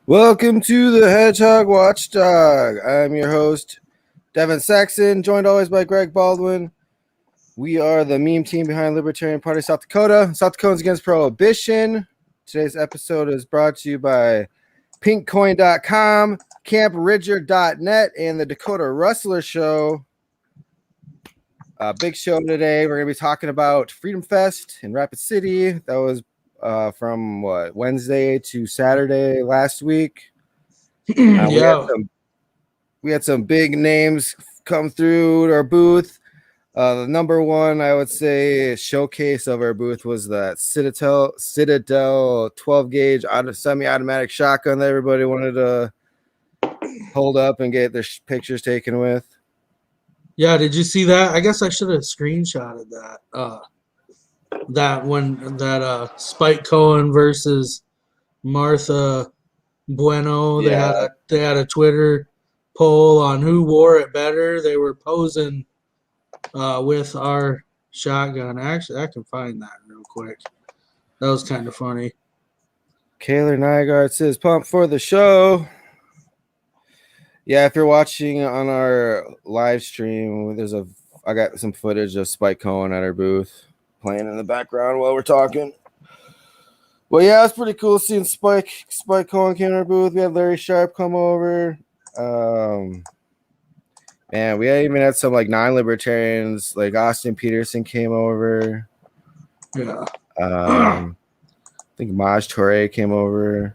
Welcome to the Hedgehog Watchdog. I'm your host, Devin Saxon, joined always by Greg Baldwin. We are the meme team behind Libertarian Party South Dakota. South Dakotans Against Prohibition. Today's episode is brought to you by pinkcoin.com, campridger.net, and the Dakota Rustler Show. Big show today. We're going to be talking about Freedom Fest in Rapid City. That was from Wednesday to Saturday last week. We had some big names come through our booth. The number one, I would say, showcase of our booth was that Citadel 12 gauge semi-automatic shotgun that everybody wanted to hold up and get their pictures taken with. Yeah, did you see that? I guess I should have screenshotted that. That Spike Cohen versus Martha Bueno. Yeah. They had a Twitter poll on who wore it better. They were posing with our shotgun. Actually, I can find that real quick. That was kind of funny. Kaylor Nygaard says, "Pump for the show." Yeah, if you're watching on our live stream, I got some footage of Spike Cohen at our booth playing in the background while we're talking. Well, yeah, it's pretty cool seeing Spike Cohen came to our booth. We had Larry Sharp come over. And we even had some like non-libertarians, like Austin Peterson came over. Yeah. I think Maj Toure came over.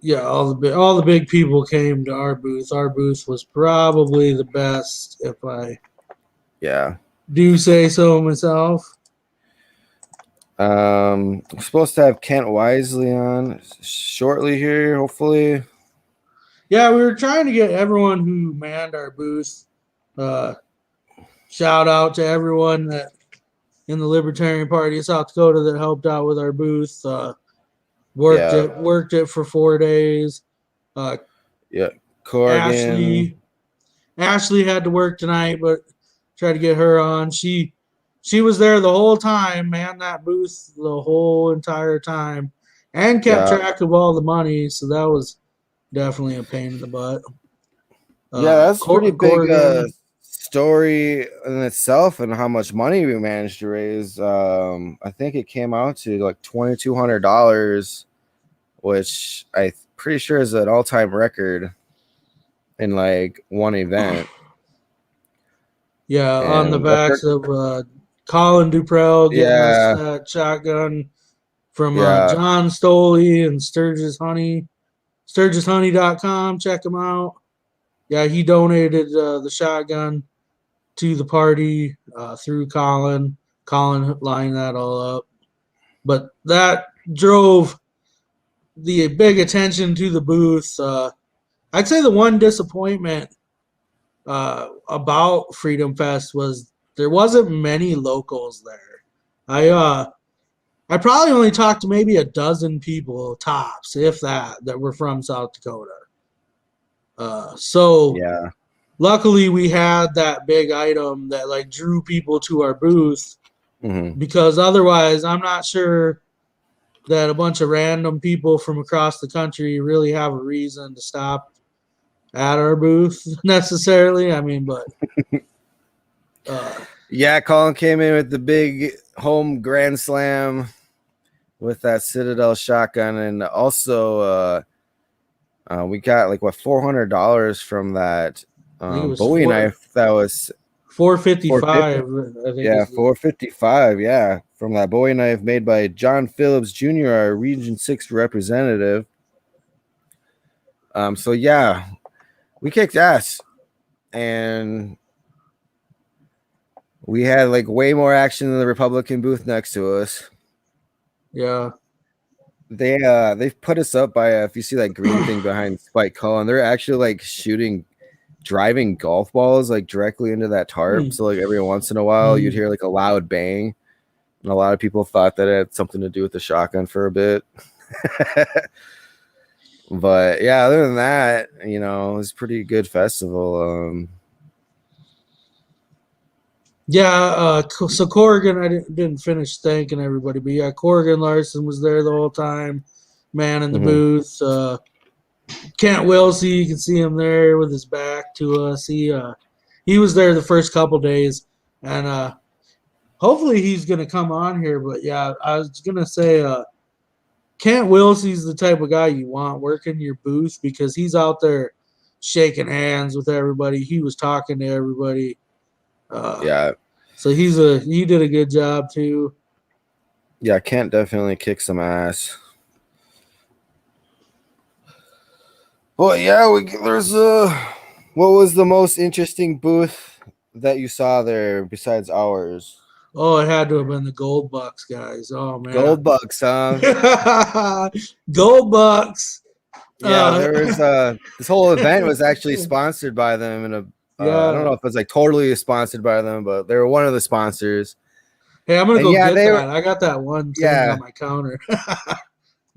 Yeah, all the big people came to our booth. Our booth was probably the best, if I do say so myself. We're supposed to have Kent Wisely on shortly here, hopefully. Yeah, we were trying to get everyone who manned our booth. Shout out to everyone that in the Libertarian Party of South Dakota that helped out with our booth. Worked it for 4 days. Corrigan. Ashley had to work tonight, but tried to get her on. She was there the whole time, manned that booth the whole entire time, and kept track of all the money. So that was definitely a pain in the butt. That's a pretty big story in itself, and how much money we managed to raise. I think it came out to like $2,200, which I'm pretty sure is an all-time record in like one event. Yeah, and on the backs of Colin Duprell getting us that shotgun from John Stoley and SturgisHoney.com. Check him out. Yeah, he donated the shotgun to the party through Colin. Colin lined that all up. But that drove the big attention to the booth. I'd say the one disappointment about Freedom Fest was there wasn't many locals there. I probably only talked to maybe a dozen people tops, if that were from South Dakota. Luckily we had that big item that like drew people to our booth, because otherwise I'm not sure that a bunch of random people from across the country really have a reason to stop at our booth necessarily. I mean, but Colin came in with the big home grand slam with that Citadel shotgun, and also we got like $400 from that Bowie knife. That was $455. I think $455. From that Bowie knife made by John Phillips Jr., our Region 6 representative. We kicked ass, and we had like way more action than the Republican booth next to us. Yeah. They've put us up by if you see that green thing behind Spike Cohen, they're actually like driving golf balls like directly into that tarp. So like every once in a while you'd hear like a loud bang, and a lot of people thought that it had something to do with the shotgun for a bit. But yeah, other than that, it was a pretty good festival. So Corrigan, I didn't finish thanking everybody, but Corrigan Larson was there the whole time. man in the booth. Kent Wilsey, you can see him there with his back to us. He was there the first couple days, and hopefully he's going to come on here. But yeah, I was going to say Kent Wilsey's the type of guy you want working your booth because he's out there shaking hands with everybody. He was talking to everybody. Yeah. So he did a good job too. Yeah, Kent definitely kicked some ass. Well, yeah, there's what was the most interesting booth that you saw there besides ours? Oh, it had to have been the Gold Bucks guys. Oh man, Gold Bucks, huh? Gold Bucks. Yeah, there was this whole event was actually sponsored by them, and I don't know if it was like totally sponsored by them, but they were one of the sponsors. Hey, I'm gonna go get that. I got that one thing on my counter.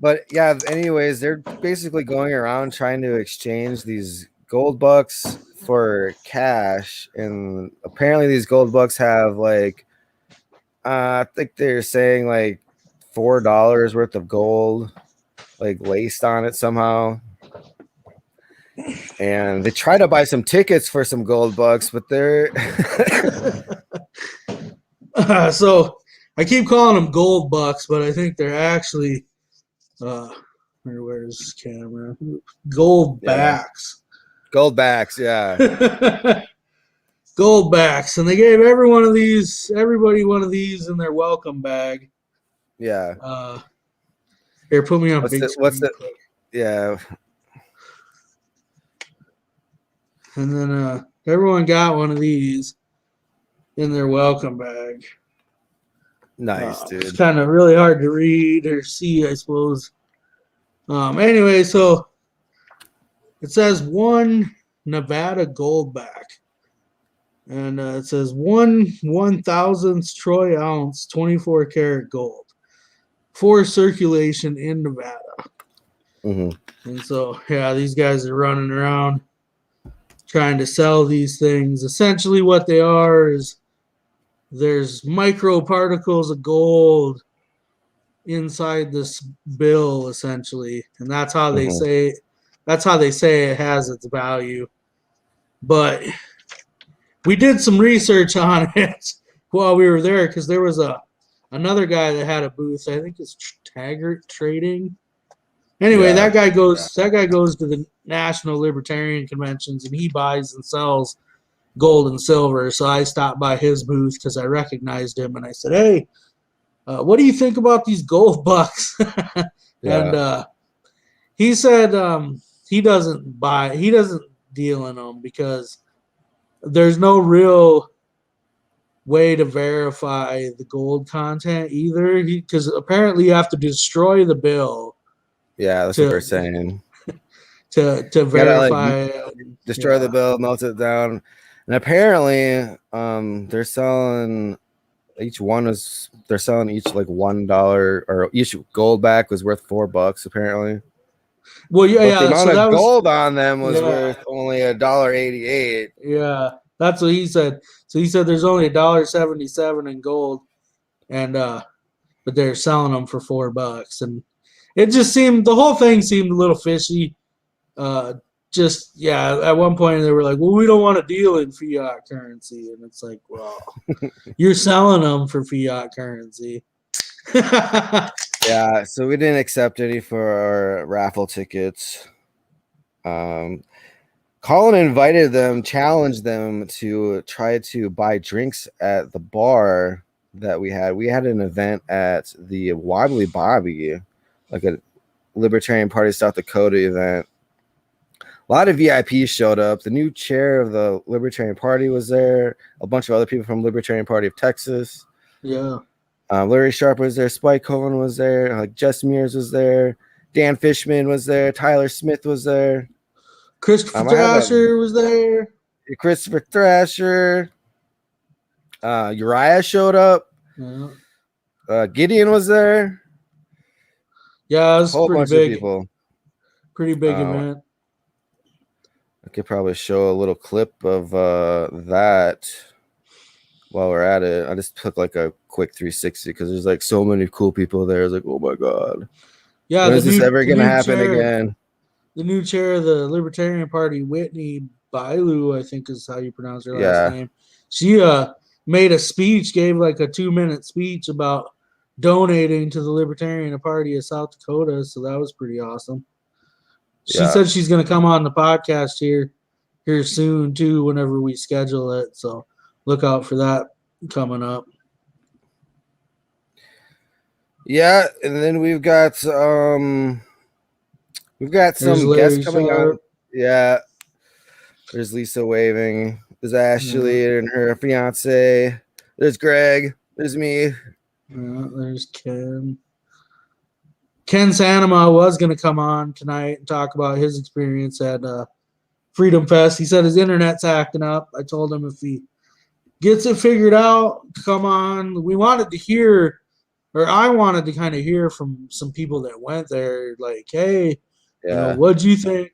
But yeah, anyways, they're basically going around trying to exchange these gold bucks for cash, and apparently these gold bucks have like I think they're saying like $4 worth of gold like laced on it somehow. And they try to buy some tickets for some gold bucks, but they're so I keep calling them gold bucks, but I think they're actually where's this camera? Gold backs. Gold backs, yeah. Gold backs. And they gave everybody one of these in their welcome bag. Yeah. Here, put me on big screen. Yeah. And then everyone got one of these in their welcome bag. Nice, dude. It's kind of really hard to read or see, I suppose. Anyway, so it says 1 Nevada Goldback. And it says 1/1000th troy ounce, 24 karat gold for circulation in Nevada. Mm-hmm. And so, yeah, these guys are running around trying to sell these things. Essentially what they are is there's microparticles of gold inside this bill, essentially, and that's how they say it has its value. But we did some research on it while we were there because there was another guy that had a booth. I think it's Taggart Trading. Anyway, that guy goes to the National Libertarian Conventions and he buys and sells gold and silver. So I stopped by his booth because I recognized him and I said, "Hey, what do you think about these gold bucks?" And he said he doesn't deal in them because there's no real way to verify the gold content either. Because apparently you have to destroy the bill. Yeah, that's what they're saying. To verify, destroy the bill, melt it down, and apparently, they're selling each like $1, or each gold back was worth $4 apparently. Well, the amount of gold on them was worth only $1.88. Yeah, that's what he said. So he said there's only $1.77 in gold, and but they're selling them for $4, and it just seemed the whole thing seemed a little fishy. At one point they were like, "Well, we don't want to deal in fiat currency," and it's like, well, you're selling them for fiat currency. Yeah, so we didn't accept any for our raffle tickets. Colin invited them, challenged them to try to buy drinks at the bar that we had. We had an event at the Wobbly Bobby, like a Libertarian Party South Dakota event. A lot of VIPs showed up. The new chair of the Libertarian Party was there. A bunch of other people from Libertarian Party of Texas. Yeah. Larry Sharp was there. Spike Cohen was there. Like Jess Mears was there. Dan Fishman was there. Tyler Smith was there. Christopher Thrasher was there. Christopher Thrasher. Uriah showed up. Yeah. Gideon was there. Yeah, it was a whole bunch of people. Pretty big event. I could probably show a little clip of that while we're at it. I just took like a quick 360 because there's like so many cool people there. It's like, oh my god. Yeah, When the is this ever the going to new happen chair, again? the new chair of the Libertarian Party, Whitney Bailu, I think is how you pronounce her last Yeah. name. She made a speech, gave like a 2-minute speech about donating to the Libertarian Party of South Dakota. So that was pretty awesome. She Yeah. said she's going to come on the podcast here soon too, whenever we schedule it. So look out for that coming up. Yeah, and then we've got some There's guests Larry coming on. Sharp. Yeah. There's Lisa waving. There's Ashley and her fiance. There's Greg. There's me. There's Ken. Ken Sanema was going to come on tonight and talk about his experience at Freedom Fest. He said his internet's acting up. I told him if he gets it figured out, come on. We wanted to hear, or I wanted to kind of hear from some people that went there, like, hey, Yeah. what'd you think?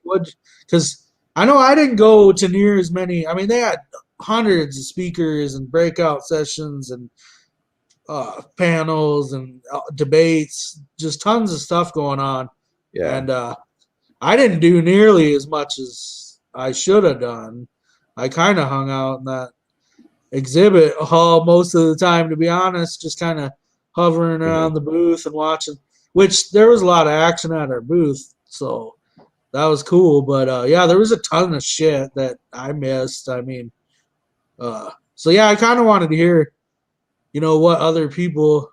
Because I know I didn't go to near as many. I mean, they had hundreds of speakers and breakout sessions and panels and debates, just tons of stuff going on. Yeah. And I didn't do nearly as much as I should have done. I kind of hung out in that exhibit hall most of the time, to be honest, just kind of hovering around the booth and watching, which there was a lot of action at our booth. So that was cool. But yeah, there was a ton of shit that I missed. I mean, so yeah, I kind of wanted to hear, what other people,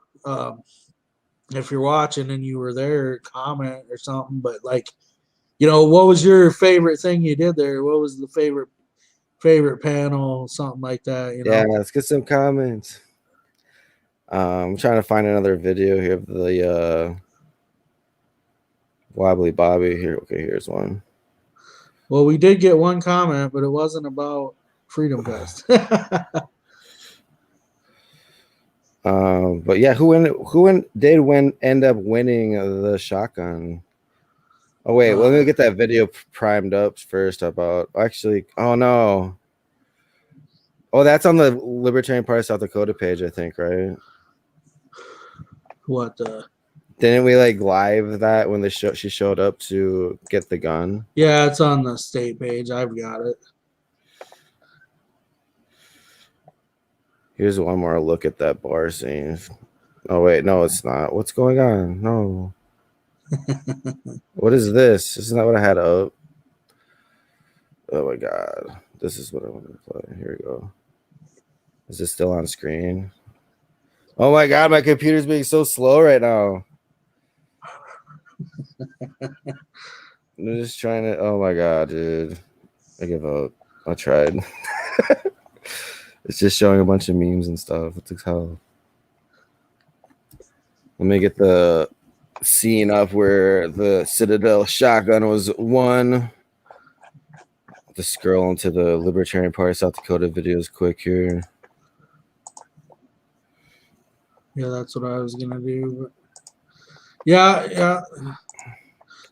if you're watching and you were there, comment or something. But like, what was your favorite thing you did there? What was the favorite panel, something like that? Yeah, let's get some comments. I'm trying to find another video here of the Wobbly Bobby here. Okay, here's one. Well, we did get one comment, but it wasn't about Freedom Fest. But yeah, who did end up winning the shotgun? Oh wait, let me get that video primed up first about actually. Oh no. Oh, that's on the Libertarian Party of South Dakota page, I think, right? What? Didn't we like live that when she showed up to get the gun? Yeah, it's on the state page. I've got it. Here's one more look at that bar scene. Oh wait, no, it's not. What's going on? No. What is this? Isn't that what I had up? Oh my god. This is what I want to play. Here we go. Is this still on screen? Oh my god, my computer's being so slow right now. I'm just trying to. Oh my god, dude. I give up. I tried. It's just showing a bunch of memes and stuff. What the hell? Let me get the scene up where the Citadel shotgun was won. Just scroll into the Libertarian Party of South Dakota videos quick here. Yeah, that's what I was gonna do. But yeah.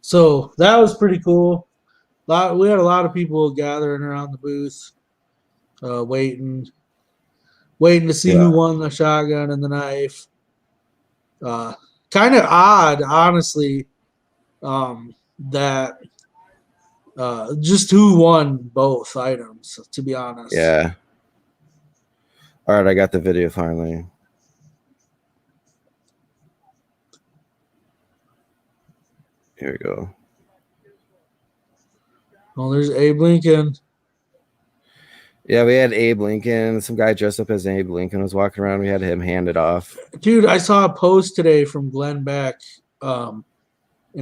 So that was pretty cool. We had a lot of people gathering around the booth, waiting to see who won the shotgun and the knife. Kind of odd, honestly, that just who won both items, to be honest. Yeah. All right, I got the video finally. Here we go. Well, there's Abe Lincoln. Yeah, we had Abe Lincoln. Some guy dressed up as Abe Lincoln was walking around. We had him handed off. Dude, I saw a post today from Glenn Beck, and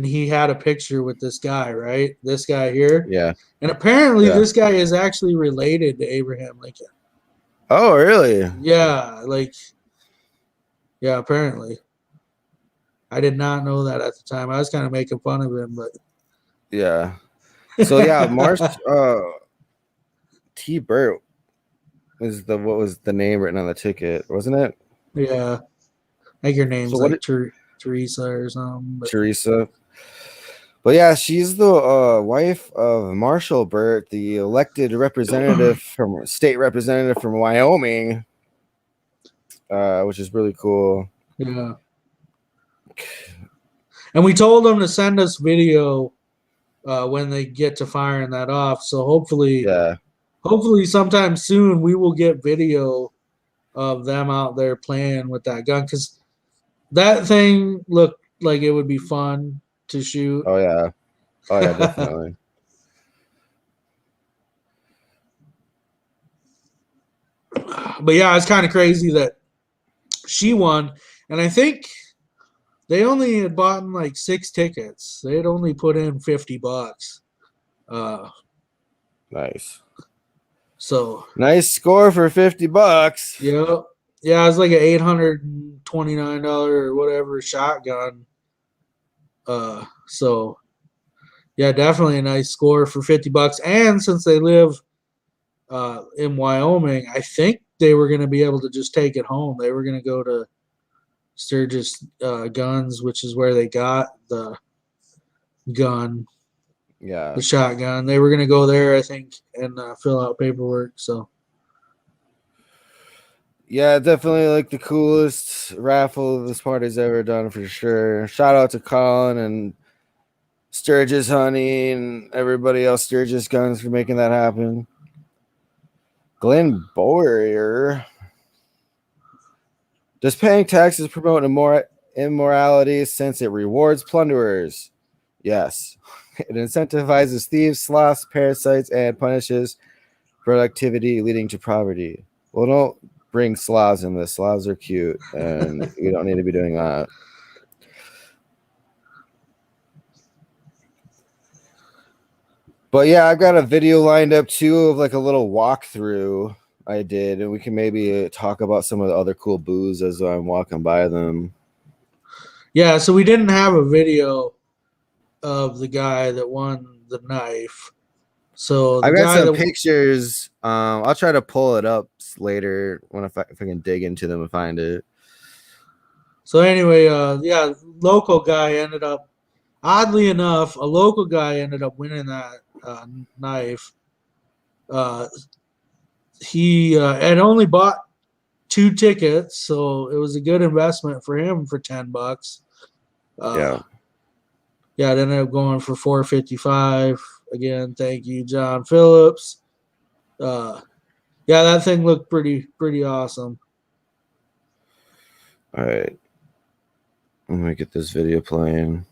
he had a picture with this guy, right? This guy here. Yeah. And apparently this guy is actually related to Abraham Lincoln. Oh, really? Yeah, apparently. I did not know that at the time. I was kind of making fun of him, but yeah. So yeah, Marsh T. Burt was what was the name written on the ticket, wasn't it? Yeah. I think your name's so like Teresa or something. But. Teresa. But yeah, she's the wife of Marshall Burt, the elected state representative from Wyoming, which is really cool. Yeah. And we told them to send us video when they get to firing that off. So hopefully sometime soon we will get video of them out there playing with that gun, because that thing looked like it would be fun to shoot. Oh yeah, definitely. But yeah, it's kind of crazy that she won, and I think they only had bought like 6 tickets. They had only put in $50. Nice. So nice score for $50. Yeah, yeah, it's like an $829 or whatever shotgun. So yeah, definitely a nice score for $50. And since they live in Wyoming, I think they were going to be able to just take it home. They were going to go to Sturgis Guns, which is where they got the gun, the shotgun. They were going to go there, I think, and fill out paperwork. So yeah, definitely like the coolest raffle this party's ever done for sure. Shout out to Colin and Sturgis Honey and everybody else, Sturgis Guns, for making that happen. Glenn Boyer. Does paying taxes promote immorality since it rewards plunderers? Yes. It incentivizes thieves, sloths, parasites, and punishes productivity leading to poverty. Well, don't bring sloths in this. Sloths are cute, and you don't need to be doing that. But yeah, I've got a video lined up too of like a little walkthrough I did, and we can maybe talk about some of the other cool booths as I'm walking by them. Yeah, so we didn't have a video of the guy that won the knife. So I got some pictures. I'll try to pull it up later if I can dig into them and find it. So anyway, yeah, local guy ended up. Oddly enough, a local guy ended up winning that knife. He had only bought 2 tickets, so it was a good investment for him for $10. Yeah, it ended up going for $455. Again, thank you, John Phillips. Yeah, that thing looked pretty awesome. All right, let me get this video playing.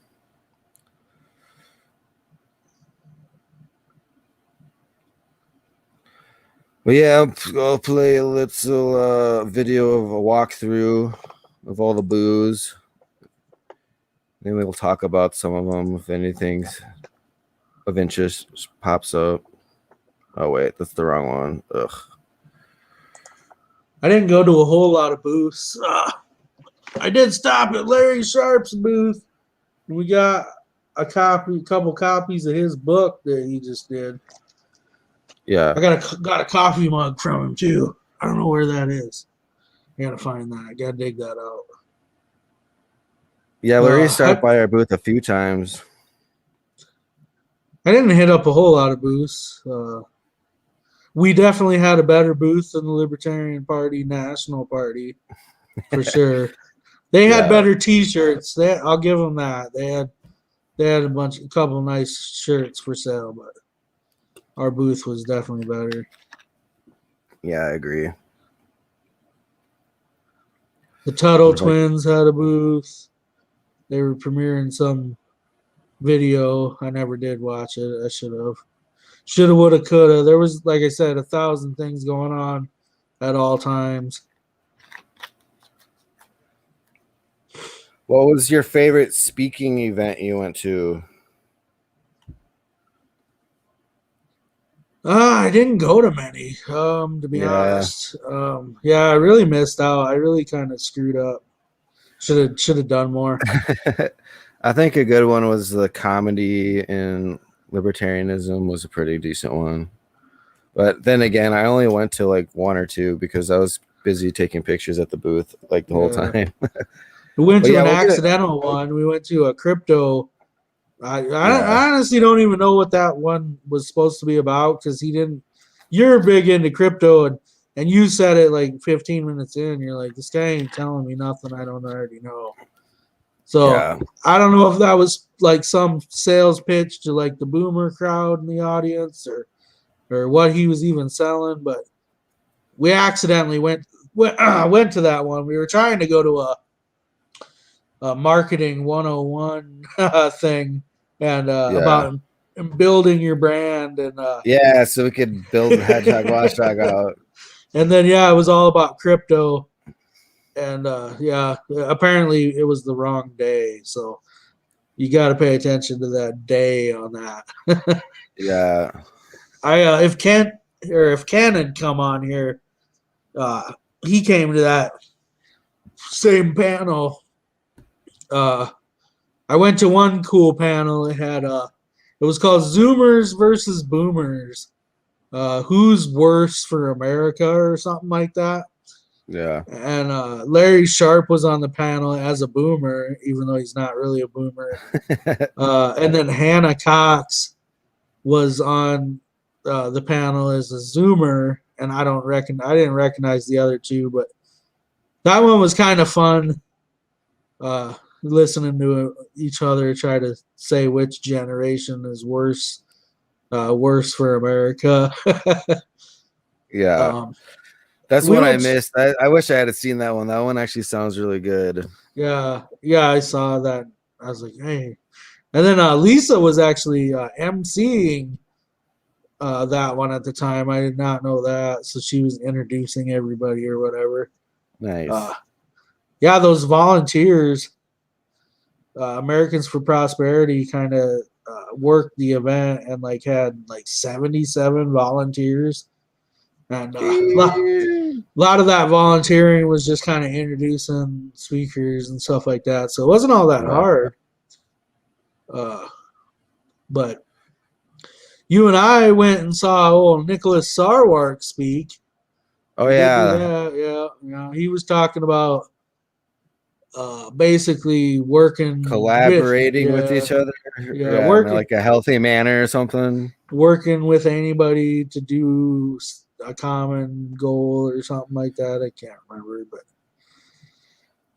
But yeah, I'll play a little video of a walkthrough of all the booths. Then we'll talk about some of them if anything of interest pops up. Oh wait, that's the wrong one. Ugh. I didn't go to a whole lot of booths. I did stop at Larry Sharp's booth. We got a couple copies of his book that he just did. Yeah, I got a coffee mug from him too. I don't know where that is. I gotta find that. I gotta dig that out. Yeah, Larry stopped by our booth a few times. I didn't hit up a whole lot of booths. We definitely had a better booth than the Libertarian Party National Party, for sure. They had better T-shirts. I'll give them that. They had a couple nice shirts for sale, but our booth was definitely better. Yeah, I agree. The Tuttle twins had a booth. They were premiering some video. I never did watch it. I should have. Shoulda, woulda, coulda. There was, like I said, 1,000 things going on at all times. What was your favorite speaking event you went to? I didn't go to many, to be honest. Yeah, I really missed out. I really kind of screwed up. Should have done more. I think a good one was the comedy in libertarianism was a pretty decent one. But then again, I only went to like 1 or 2 because I was busy taking pictures at the booth like the whole time. We went to an accidental one. We went to a crypto. I honestly don't even know what that one was supposed to be about because he didn't. You're big into crypto, and you said it like 15 minutes in. You're like, this guy ain't telling me nothing I don't already know. So Yeah. I don't know if that was like some sales pitch to like the boomer crowd in the audience or what he was even selling, but we accidentally went to that one. We were trying to go to a marketing 101 thing and Yeah. about building your brand Yeah. So we could build the Hedgehog Watchdog out. and then it was all about crypto. And apparently it was the wrong day, so you got to pay attention to that day on that. Yeah. If Ken had come on here, he came to that same panel. I went to one cool panel. It was called Zoomers versus Boomers. Who's worse for America or something like that. Yeah. And Larry Sharp was on the panel as a boomer, even though he's not really a boomer. And then Hannah Cox was on the panel as a Zoomer, and I didn't recognize the other two, but that one was kind of fun. Listening to each other try to say which generation is worse for America. Yeah. That's one I missed. I wish I had seen that one. That one actually sounds really good. Yeah, I saw that. I was like, hey. And then Lisa was actually emceeing that one at the time. I did not know that. So she was introducing everybody or whatever. Nice. Those volunteers, Americans for Prosperity, kind of worked the event and like had like 77 volunteers. And a lot of that volunteering was just kind of introducing speakers and stuff like that. So it wasn't all that hard. But you and I went and saw old Nicholas Sarwark speak. Oh, yeah. Yeah. He was talking about basically collaborating with each other. Yeah, working like a healthy manner or something. Working with anybody to do a common goal or something like that. I can't remember, but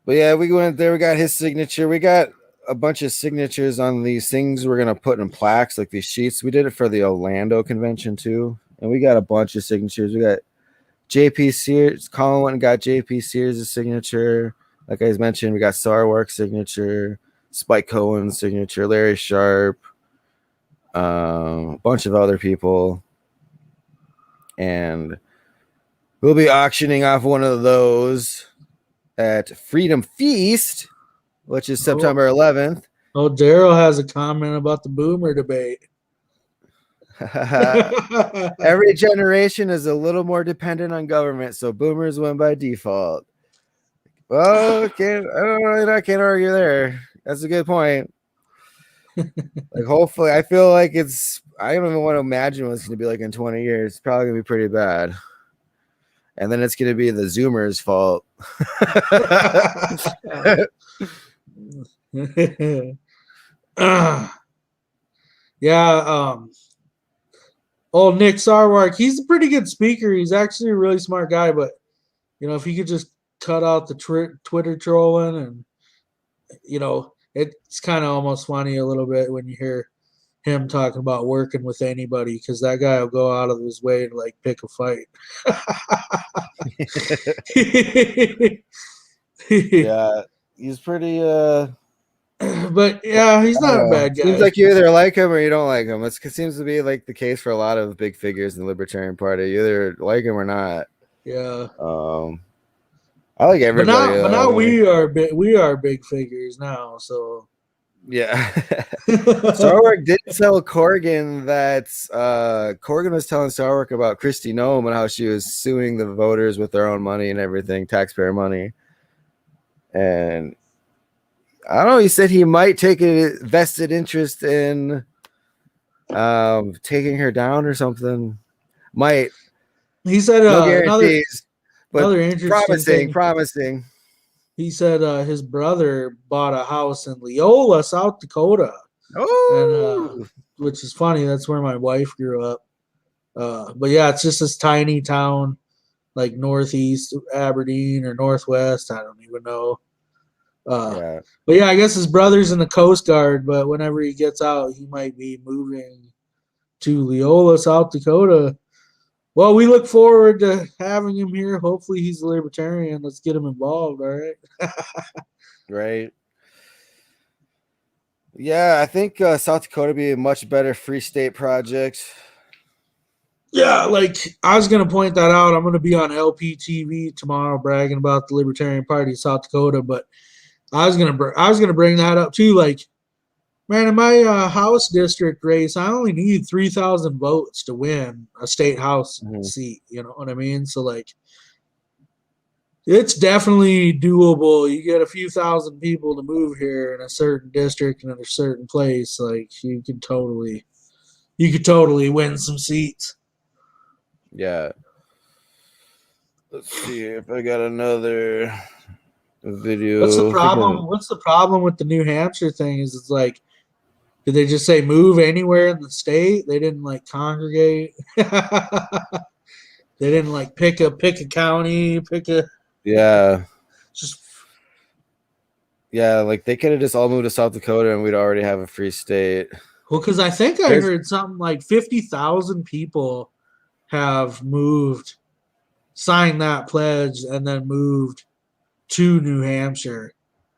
yeah, we went there. We got his signature. We got a bunch of signatures on these things we're gonna put in plaques, like these sheets. We did it for the Orlando convention too, and we got a bunch of signatures. We got JP Sears. Colin went and got JP Sears' signature. Like I mentioned, we got Sarwark's signature, Spike Cohen's signature, Larry Sharp, a bunch of other people. And we'll be auctioning off one of those at Freedom Feast, which is September 11th. Oh, Daryl has a comment about the boomer debate. Every generation is a little more dependent on government, so boomers win by default. Well, I can't argue there. That's a good point. Like, hopefully, I feel like I don't even want to imagine what it's going to be like in 20 years. It's probably going to be pretty bad. And then it's going to be the Zoomers' fault. Old Nick Sarwark, he's a pretty good speaker. He's actually a really smart guy, but if he could just cut out the Twitter trolling, and it's kind of almost funny a little bit when you hear him talking about working with anybody, because that guy will go out of his way to like pick a fight. Yeah, he's pretty but yeah, he's not a bad guy. Seems like you either like him or you don't like him. It seems to be like the case for a lot of big figures in the Libertarian Party. You either like him or not. Yeah. I like everybody. But now we are big figures now, so yeah. Sarwark did tell Corrigan that Corrigan was telling Sarwark about Kristi Noem and how she was suing the voters with their own money and everything, taxpayer money. And I don't know, he said he might take a vested interest in taking her down or something. Might. He said no guarantees, another interesting promising. He said his brother bought a house in Leola, South Dakota. Oh, and which is funny. That's where my wife grew up. But yeah, it's just this tiny town, like northeast Aberdeen or northwest. I don't even know. Yeah. But yeah, I guess his brother's in the Coast Guard, but whenever he gets out, he might be moving to Leola, South Dakota. Well, we look forward to having him here. Hopefully he's a libertarian. Let's get him involved, all right? Right. Yeah, I think South Dakota would be a much better free state project. Yeah, like I was gonna point that out. I'm gonna be on LPTV tomorrow bragging about the Libertarian Party of South Dakota, but I was gonna bring that up too. Like, man, in my House district race, I only need 3,000 votes to win a state House seat. You know what I mean? So like, it's definitely doable. You get a few thousand people to move here in a certain district and in a certain place, like you could totally win some seats. Yeah. Let's see if I got another video. What's the problem? What's the problem with the New Hampshire thing? Is it's like, did they just say move anywhere in the state? They didn't like congregate. They didn't like pick a county, just like they could have just all moved to South Dakota and we'd already have a free state. Well, because I think I heard something like 50,000 people have moved, signed that pledge, and then moved to New Hampshire.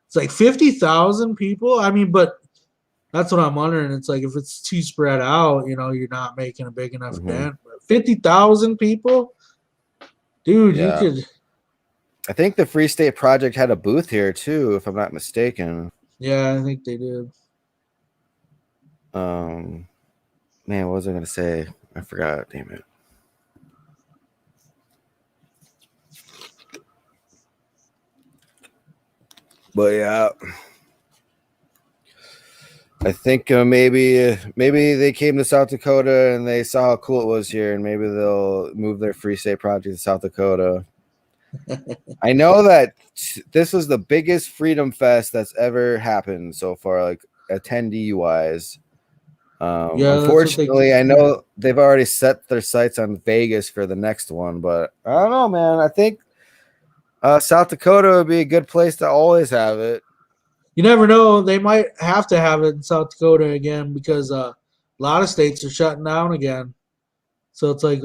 It's like 50,000 people. I mean, but that's what I'm wondering. It's like if it's too spread out, you're not making a big enough dent. But 50,000 people, dude, you could. I think the Free State Project had a booth here too, if I'm not mistaken. Yeah, I think they did. Man, what was I gonna say? I forgot. Damn it. But yeah, I think maybe they came to South Dakota and they saw how cool it was here, and maybe they'll move their Free State Project to South Dakota. I know that this was the biggest Freedom Fest that's ever happened so far, like attendee wise. Unfortunately, I know they've already set their sights on Vegas for the next one, but I don't know, man. I think South Dakota would be a good place to always have it. You never know. They might have to have it in South Dakota again because a lot of states are shutting down again. So it's like,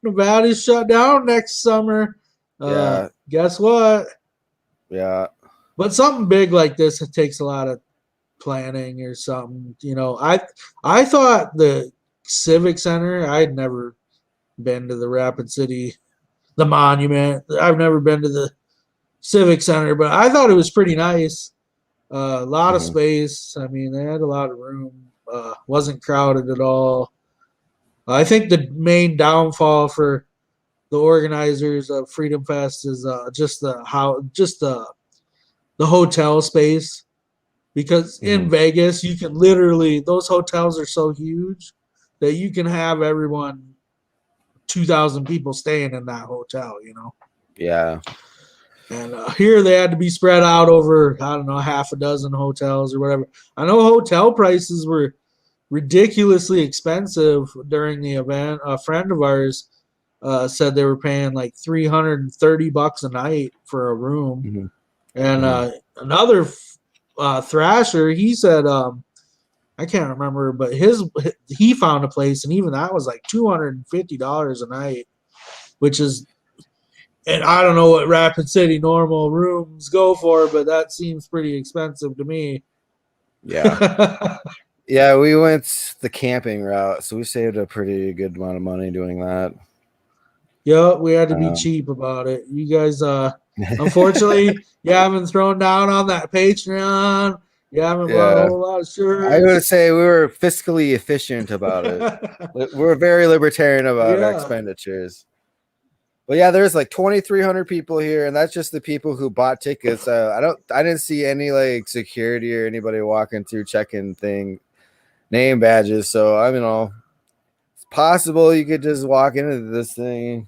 Nevada's shut down next summer. Guess what? Yeah. But something big like this, it takes a lot of planning or something. I thought the Civic Center, I'd never been to the Rapid City, the Monument. I've never been to the Civic Center, but I thought it was pretty nice. A lot of space. I mean, they had a lot of room. Wasn't crowded at all. I think the main downfall for the organizers of Freedom Fest is just the hotel space, because in Vegas you can literally, those hotels are so huge that you can have everyone, 2,000 people staying in that hotel. Yeah. And here they had to be spread out over, I don't know, half a dozen hotels or whatever. I know hotel prices were ridiculously expensive during the event. A friend of ours said they were paying like $330 a night for a room. And another Thrasher, he said, I can't remember, but he found a place, and even that was like $250 a night, which is, and I don't know what Rapid City normal rooms go for, but that seems pretty expensive to me. Yeah. Yeah, we went the camping route, so we saved a pretty good amount of money doing that. Yeah, we had to be cheap about it. You guys, unfortunately, you haven't thrown down on that Patreon. You haven't bought a whole lot of shirts. I would say we were fiscally efficient about it. We're very libertarian about our expenditures. But yeah, there's like 2,300 people here, and that's just the people who bought tickets. I didn't see any like security or anybody walking through checking name badges. So I mean, it's possible you could just walk into this thing.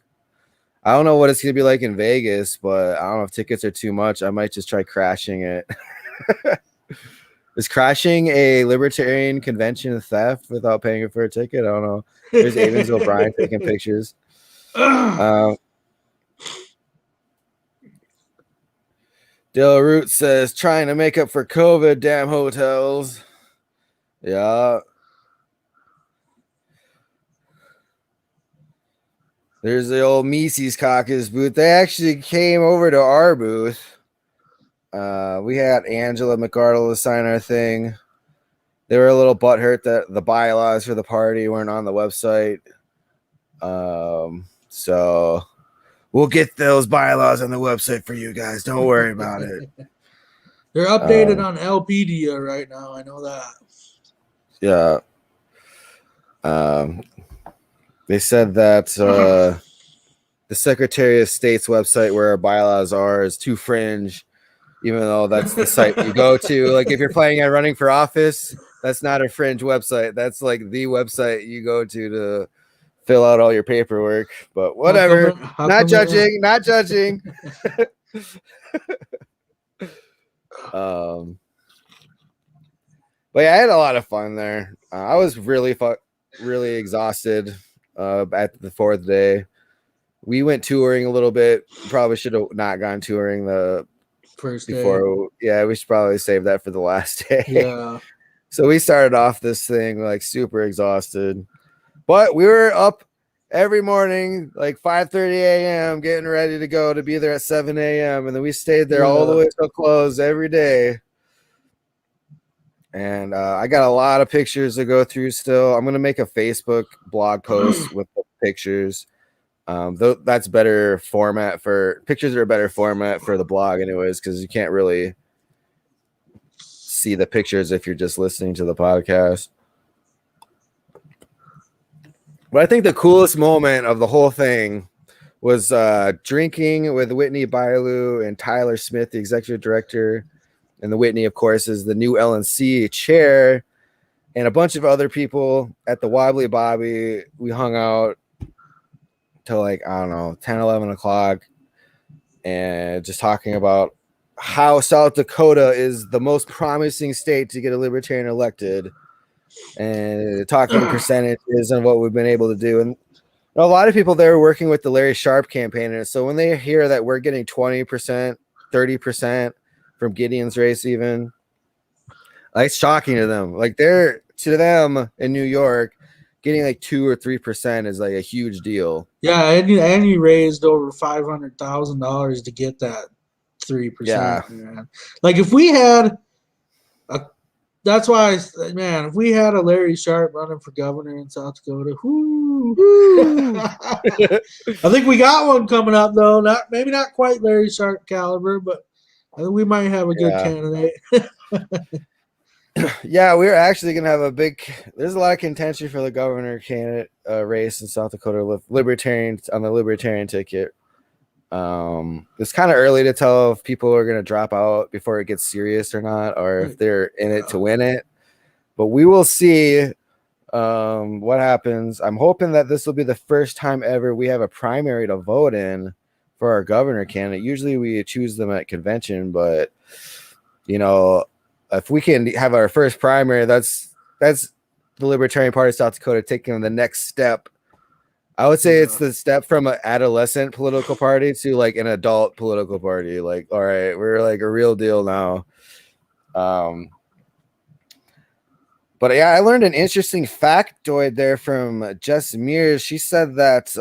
I don't know what it's gonna be like in Vegas, but I don't know if tickets are too much. I might just try crashing it. Is crashing a libertarian convention theft without paying for a ticket? I don't know. There's Avens O'Brien taking pictures. Del Root says, trying to make up for COVID, damn hotels. Yeah. There's the old Mises Caucus booth. They actually came over to our booth. We had Angela McArdle to sign our thing. They were a little butthurt that the bylaws for the party weren't on the website. So we'll get those bylaws on the website for you guys. Don't worry about it. They're updated on LPDA right now. I know that. Yeah. They said that the Secretary of State's website where our bylaws are is too fringe, even though that's the site you go to. Like if you're planning on running for office, that's not a fringe website. That's like the website you go to fill out all your paperwork. But whatever. Not judging. But yeah, I had a lot of fun there. I was really exhausted at the fourth day. We went touring a little bit. Probably should have not gone touring the first before. day. Yeah, we should probably save that for the last day. Yeah. So we started off this thing like super exhausted, but we were up every morning like 5:30 a.m. getting ready to go to be there at 7 a.m. and then we stayed there all the way till close every day. And I got a lot of pictures to go through still. I'm going to make a Facebook blog post with the pictures. That's better format for pictures are a better format for the blog anyways, because you can't really see the pictures if you're just listening to the podcast. But I think the coolest moment of the whole thing was drinking with Whitney Bailu and Tyler Smith, the executive director. And the Whitney, of course, is the new LNC chair, and a bunch of other people at the Wobbly Bobby. We hung out till like, I don't know, 10, 11 o'clock, and just talking about how South Dakota is the most promising state to get a libertarian elected, and talking percentages and what we've been able to do. And a lot of people there were working with the Larry Sharp campaign. And so when they hear that we're getting 20%, 30%, from Gideon's race, even it's shocking to them. Like to them in New York, getting like 2 or 3% is like a huge deal. Yeah, and he raised over $500,000 to get that 3%. Yeah, man. Like if we had that's why, man, if we had a Larry Sharp running for governor in South Dakota, I think we got one coming up though. Maybe not quite Larry Sharp caliber, but I think we might have a good candidate. Yeah, we're actually going to have there's a lot of contention for the governor candidate race in South Dakota, libertarian on the libertarian ticket. It's kind of early to tell if people are going to drop out before it gets serious or not, or if they're in it to win it. But we will see what happens. I'm hoping that this will be the first time ever we have a primary to vote in for our governor candidate. Usually we choose them at convention, but if we can have our first primary, that's the Libertarian Party of South Dakota taking the next step. I would say it's the step from an adolescent political party to like an adult political party. Like, all right, we're like a real deal now. But yeah, I learned an interesting factoid there from Jess Mears. She said that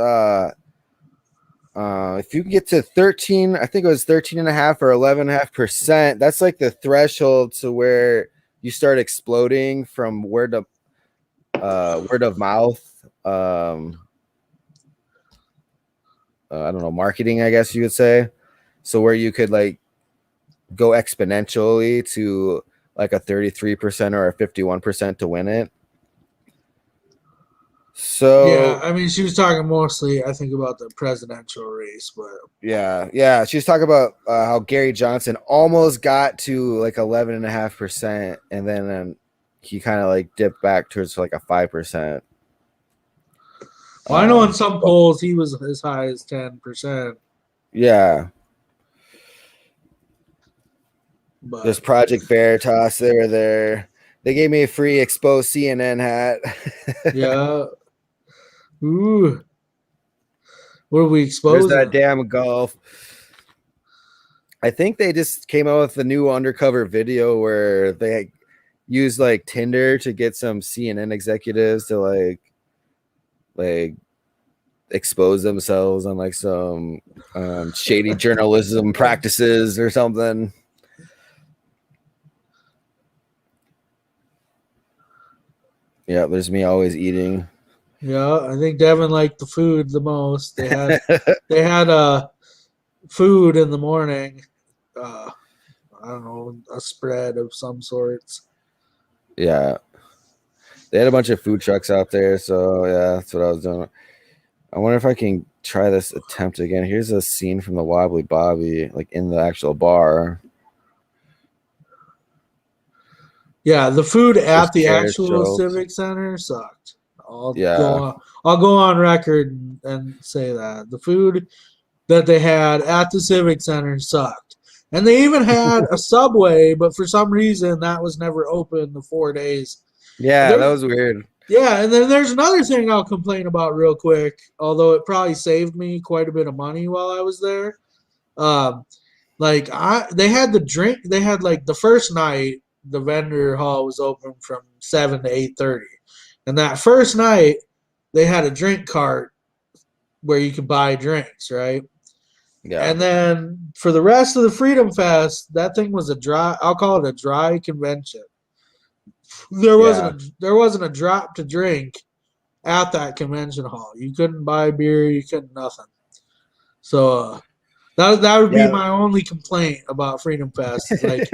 if you can get to 13, I think it was 13.5 or 11.5%, that's like the threshold to where you start exploding from word of mouth. I don't know, marketing, I guess you would say. So where you could like go exponentially to like a 33% or a 51% to win it. So yeah, I mean, she was talking mostly, I think, about the presidential race, but yeah, she's talking about how Gary Johnson almost got to like 11.5%, and then he kind of like dipped back towards like a 5%. Well, I know in some polls he was as high as 10%. Yeah. But there's Project Veritas. They were there. They gave me a free exposed CNN hat. Yeah. Ooh. What are we exposing? There's that damn golf. I think they just came out with a new undercover video where they use like Tinder to get some CNN executives to like expose themselves on like some shady journalism practices or something. Yeah, there's me always eating. Yeah, I think Devin liked the food the most. They had food in the morning. Uh, I don't know, a spread of some sorts. Yeah, they had a bunch of food trucks out there, so yeah, that's what I was doing. I wonder if I can try this attempt again. Here's a scene from the Wobbly Bobby, like in the actual bar. Yeah, the food Chris at the Harris actual jokes. Civic Center sucked. Yeah, I'll go on record and say that the food that they had at the Civic Center sucked. And they even had a Subway, but for some reason that was never open the 4 days. yeah, that There's was weird. Yeah, and then there's another thing I'll complain about real quick, although it probably saved me quite a bit of money while I was there. Um, they had the drink. They had like the first night the vendor hall was open from 7 to 8:30, and that first night they had a drink cart where you could buy drinks, right? Yeah, And then for the rest of the Freedom Fest, that thing was a dry. I'll call it a dry convention. yeah, There wasn't a drop to drink at that convention hall. You couldn't buy beer. You couldn't nothing. So that would be yeah. my only complaint about Freedom Fest. Is like,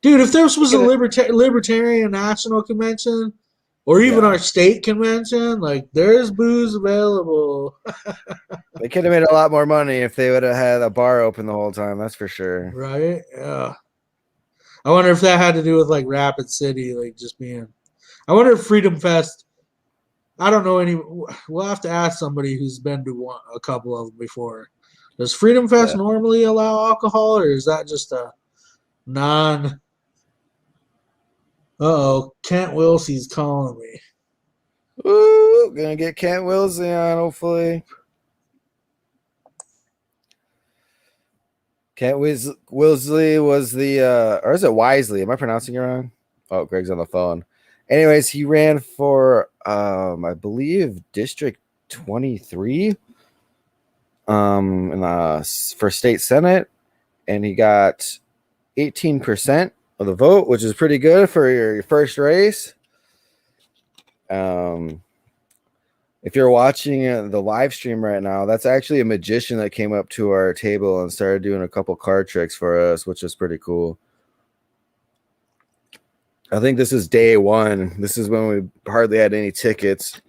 dude, if this was a Gonna- libertarian national convention or even yeah, our state convention, like there's booze available. they could have made a lot more money if they would have had a bar open the whole time. That's for sure. Right? Yeah. I wonder if that had to do with like Rapid City, like just being. I wonder if Freedom Fest. I don't know any. We'll have to ask somebody who's been to a couple of them before. Does Freedom Fest Yeah. normally allow alcohol, or is that just a non? Oh, Kent Wilsey's calling me. Ooh, gonna get Kent Wilsey on, hopefully. Wilsley was the or is it Wisely? Am I pronouncing it wrong? Oh, Greg's on the phone. Anyways, he ran for I believe District 23 for state senate, and he got 18% of the vote, which is pretty good for your first race. If you're watching the live stream right now, that's actually a magician that came up to our table and started doing a couple card tricks for us, which is pretty cool. I think this is day one. This is when we hardly had any tickets.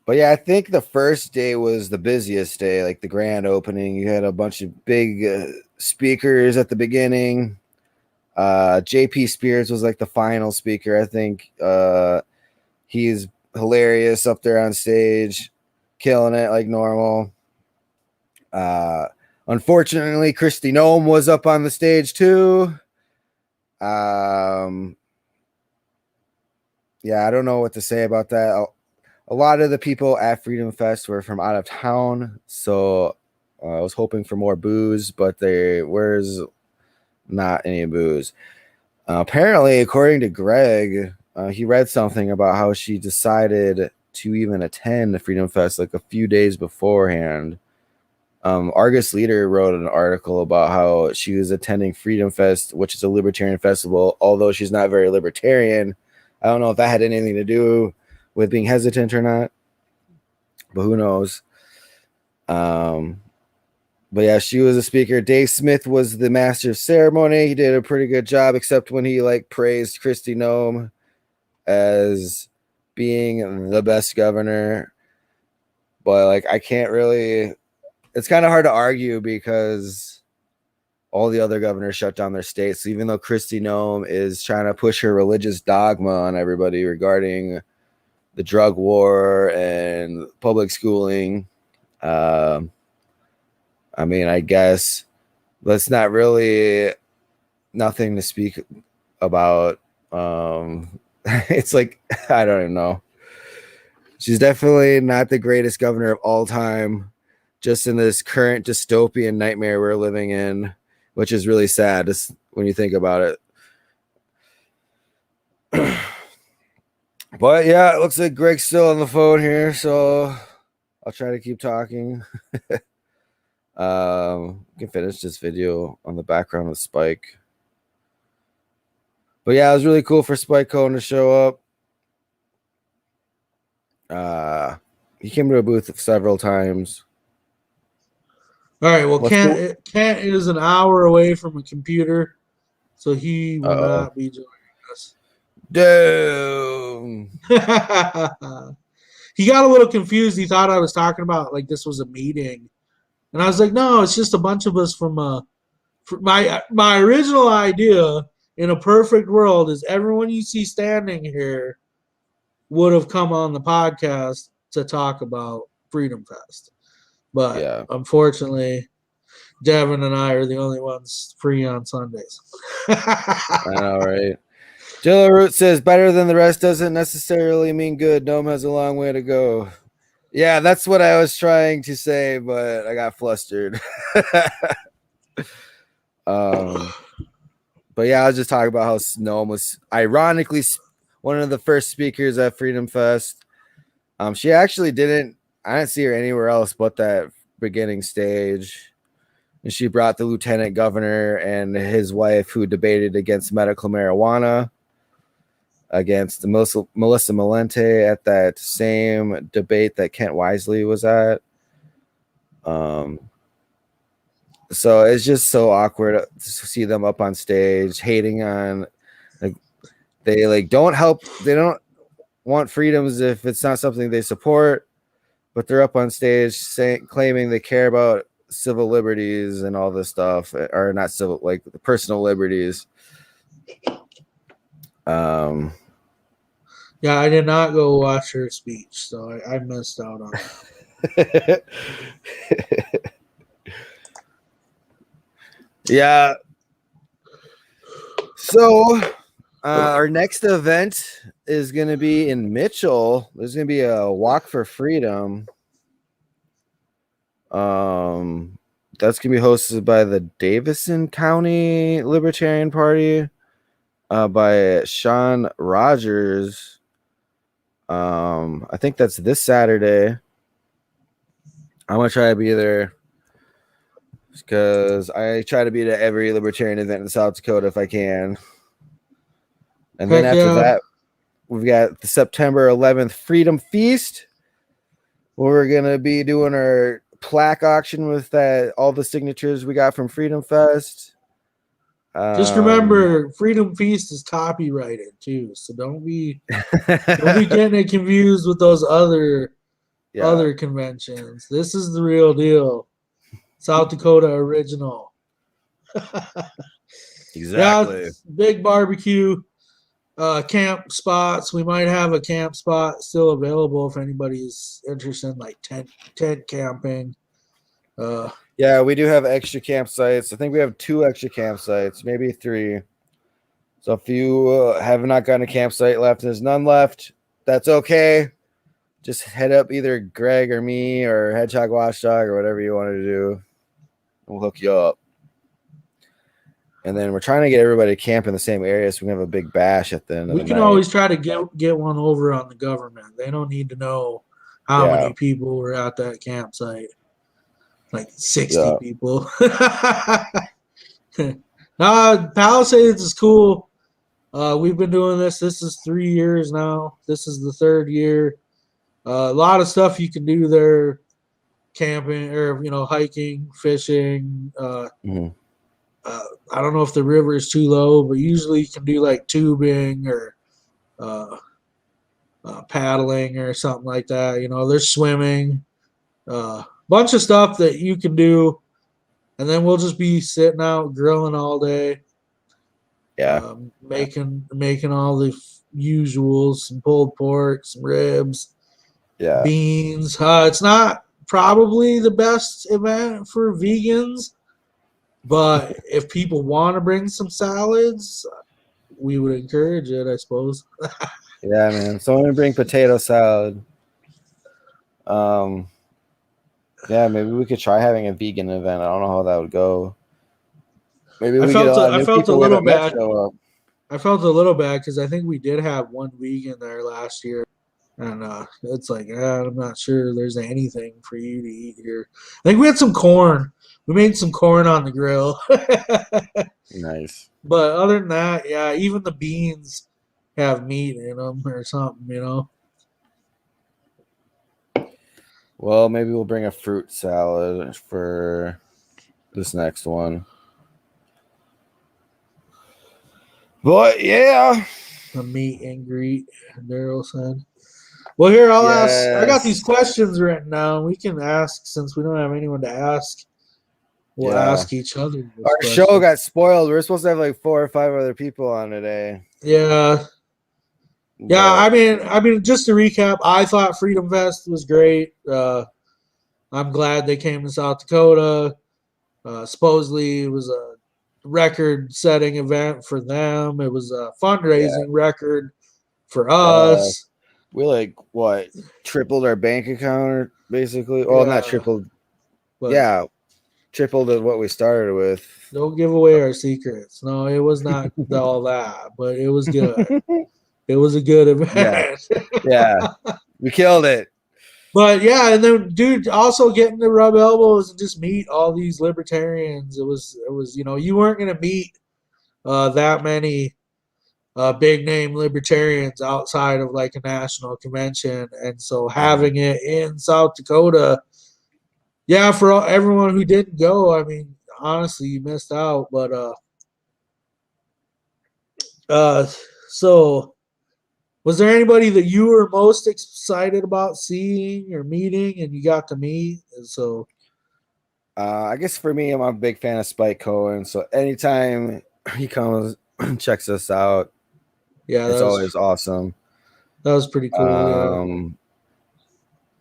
But yeah, I think the first day was the busiest day, like the grand opening. You had a bunch of big speakers at the beginning. JP Spears was like the final speaker. I think he's hilarious up there on stage, killing it like normal. Unfortunately, Kristi Noem was up on the stage too. Yeah, I don't know what to say about that. A lot of the people at Freedom Fest were from out of town, so I was hoping for more booze, but where's not any booze. Apparently, according to Greg, he read something about how she decided to even attend the Freedom Fest like a few days beforehand. Argus Leader wrote an article about how she was attending Freedom Fest, which is a libertarian festival, although she's not very libertarian. I don't know if that had anything to do with being hesitant or not, but who knows? But yeah, she was a speaker. Dave Smith was the master of ceremony. He did a pretty good job, except when he like praised Kristi Noem as being the best governor. But like, I can't really. It's kind of hard to argue because all the other governors shut down their states. So even though Kristi Noem is trying to push her religious dogma on everybody regarding the drug war and public schooling, I mean, I guess that's not really nothing to speak about. It's like, I don't even know. She's definitely not the greatest governor of all time, just in this current dystopian nightmare we're living in, which is really sad when you think about it. But yeah, it looks like Greg's still on the phone here, so I'll try to keep talking. We can finish this video on the background with Spike. But yeah, it was really cool for Spike Cohen to show up. He came to a booth several times. All right. Well, Kent is an hour away from a computer, so he will not be joining us. Damn. He got a little confused. He thought I was talking about like this was a meeting, and I was like, no, it's just a bunch of us from my original idea in a perfect world is everyone you see standing here would have come on the podcast to talk about Freedom Fest. But unfortunately, Devin and I are the only ones free on Sundays. I know, right? Jilla Root says better than the rest doesn't necessarily mean good. Gnome has a long way to go. Yeah, that's what I was trying to say, but I got flustered. But yeah, I was just talking about how Gnome was ironically one of the first speakers at Freedom Fest. She actually I didn't see her anywhere else but that beginning stage. And she brought the lieutenant governor and his wife who debated against medical marijuana against Melissa Malente at that same debate that Kent Wisely was at. So it's just so awkward to see them up on stage hating on, like, they don't want freedoms if it's not something they support, but they're up on stage claiming they care about civil liberties and all this stuff, or not civil, like personal liberties. Yeah, I did not go watch her speech, so I missed out on that. Yeah. So our next event is going to be in Mitchell. There's going to be a Walk for Freedom. That's going to be hosted by the Davison County Libertarian Party, by Sean Rogers. I think that's this Saturday. I'm going to try to be there because I try to be at every libertarian event in South Dakota if I can. And then after that, we've got the September 11th Freedom Feast, where we're going to be doing our plaque auction with all the signatures we got from Freedom Fest. Just remember, Freedom Feast is copyrighted too, so don't be getting it confused with those other conventions. This is the real deal, South Dakota original. Exactly. Yeah, big barbecue, camp spots. We might have a camp spot still available if anybody's interested in like tent camping. Yeah, we do have extra campsites. I think we have 2 extra campsites, maybe 3. So if you have not gotten a campsite left and there's none left, that's okay. Just head up either Greg or me or Hedgehog Watchdog or whatever you want to do. We'll hook you up. And then we're trying to get everybody to camp in the same area so we can have a big bash at the end of the night. We can always try to get one over on the government. They don't need to know how many people were at that campsite. Like 60 people. Palisades is cool. We've been doing this. This is 3 years now. This is the 3rd year. A lot of stuff you can do there. Camping or, hiking, fishing. I don't know if the river is too low, but usually you can do like tubing or paddling or something like that. There's swimming. Bunch of stuff that you can do, and then we'll just be sitting out grilling all day. Yeah, making all the usuals, some pulled pork, some ribs, beans. It's not probably the best event for vegans, but if people want to bring some salads, we would encourage it, I suppose. Yeah, man. Someone bring potato salad. Yeah, maybe we could try having a vegan event. I don't know how that would go. Maybe we get a felt lot of I new felt a people we little haven't met bad. show up. I felt a little bad because I think we did have one vegan there last year, and it's like I'm not sure there's anything for you to eat here. I think we had some corn. We made some corn on the grill. Nice. But other than that, yeah, even the beans have meat in them or something, you know. Well, maybe we'll bring a fruit salad for this next one. But yeah, A meet and greet, Daryl said. Well, here I'll ask. I got these yes, questions written down. We can ask since we don't have anyone to ask. We'll yeah. ask each other this Our show question. got spoiled. We are supposed to have like 4 or 5 other people on today. Yeah, yeah. But I mean, just to recap, I thought Freedom Fest was great. I'm glad they came to South Dakota. Supposedly, it was a record-setting event for them. It was a yeah, fundraising record for uh, us. we like what tripled our bank account, basically. Well, not Yeah, tripled. but Yeah, tripled what we started with. don't give away our secrets. No, it was not all that, but it was good. It was a good Yeah, event. yeah, we killed it. But yeah, and then dude, also getting to rub elbows and just meet all these libertarians. It was you weren't gonna meet that many big name libertarians outside of like a national convention, and so having it in South Dakota, yeah, for everyone who didn't go, I mean, honestly, you missed out. But uh, so was there anybody that you were most excited about seeing or meeting, and you got to meet? And so I guess for me, I'm a big fan of Spike Cohen. So anytime he comes, checks us out, yeah, it's always awesome. that was pretty cool.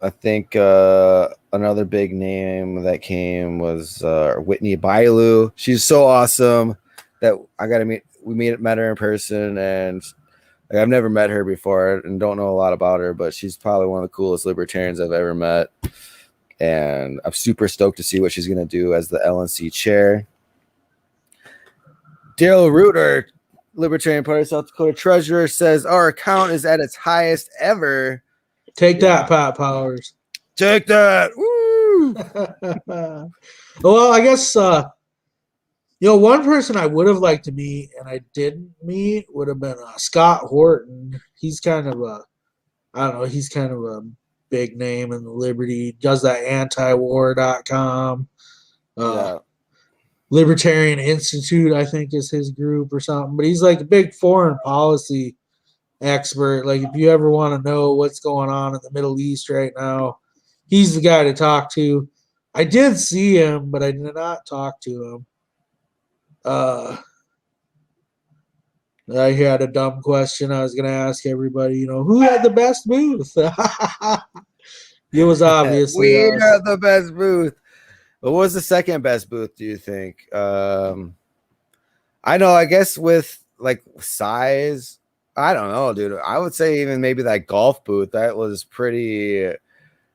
Yeah. I think another big name that came was Whitney Bailu. She's so awesome that I got to meet. We met her in person, and like, I've never met her before and don't know a lot about her, but she's probably one of the coolest libertarians I've ever met. And I'm super stoked to see what she's going to do as the LNC chair. Daryl Root, our Libertarian Party South Dakota treasurer, says our account is at its highest ever. Take that, Pat Powers. Take that. Woo! Well, I guess one person I would have liked to meet and I didn't meet would have been Scott Horton. He's kind of he's kind of a big name in the Liberty. Does that antiwar.com. Yeah. Libertarian Institute, I think, is his group or something. But he's like a big foreign policy expert. Like, if you ever want to know what's going on in the Middle East right now, he's the guy to talk to. I did see him, but I did not talk to him. I had a dumb question I was going to ask everybody, who had the best booth? It was obviously we us. are the best booth. What was the second best booth, do you think? I know, I guess with like size, I don't know, dude. I would say even maybe that golf booth, that was pretty,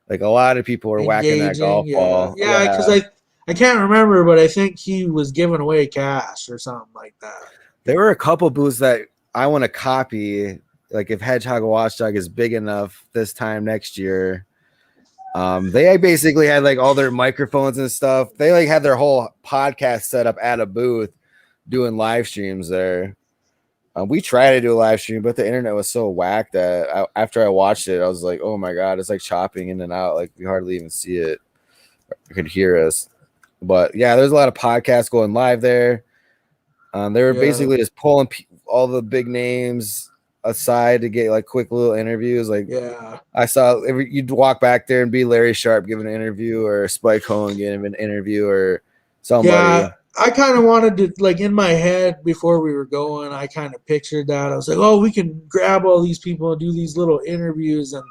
like a lot of people were whacking that golf ball. Yeah, because I can't remember, but I think he was giving away cash or something like that. There were a couple booths that I want to copy. Like if Hedgehog Watchdog is big enough this time next year, they basically had like all their microphones and stuff. They like had their whole podcast set up at a booth doing live streams there. We tried to do a live stream, but the internet was so whack that after I watched it, I was like, oh my God, it's like chopping in and out. Like we hardly even see it. You could hear us. But yeah, there's a lot of podcasts going live there. They were basically just pulling all the big names aside to get like quick little interviews. Like, I saw you'd walk back there and be Larry Sharp giving an interview, or Spike Cohen giving an interview, or somebody. Yeah, I kind of wanted to, like, in my head before we were going, I kind of pictured that. I was like, oh, we can grab all these people and do these little interviews. And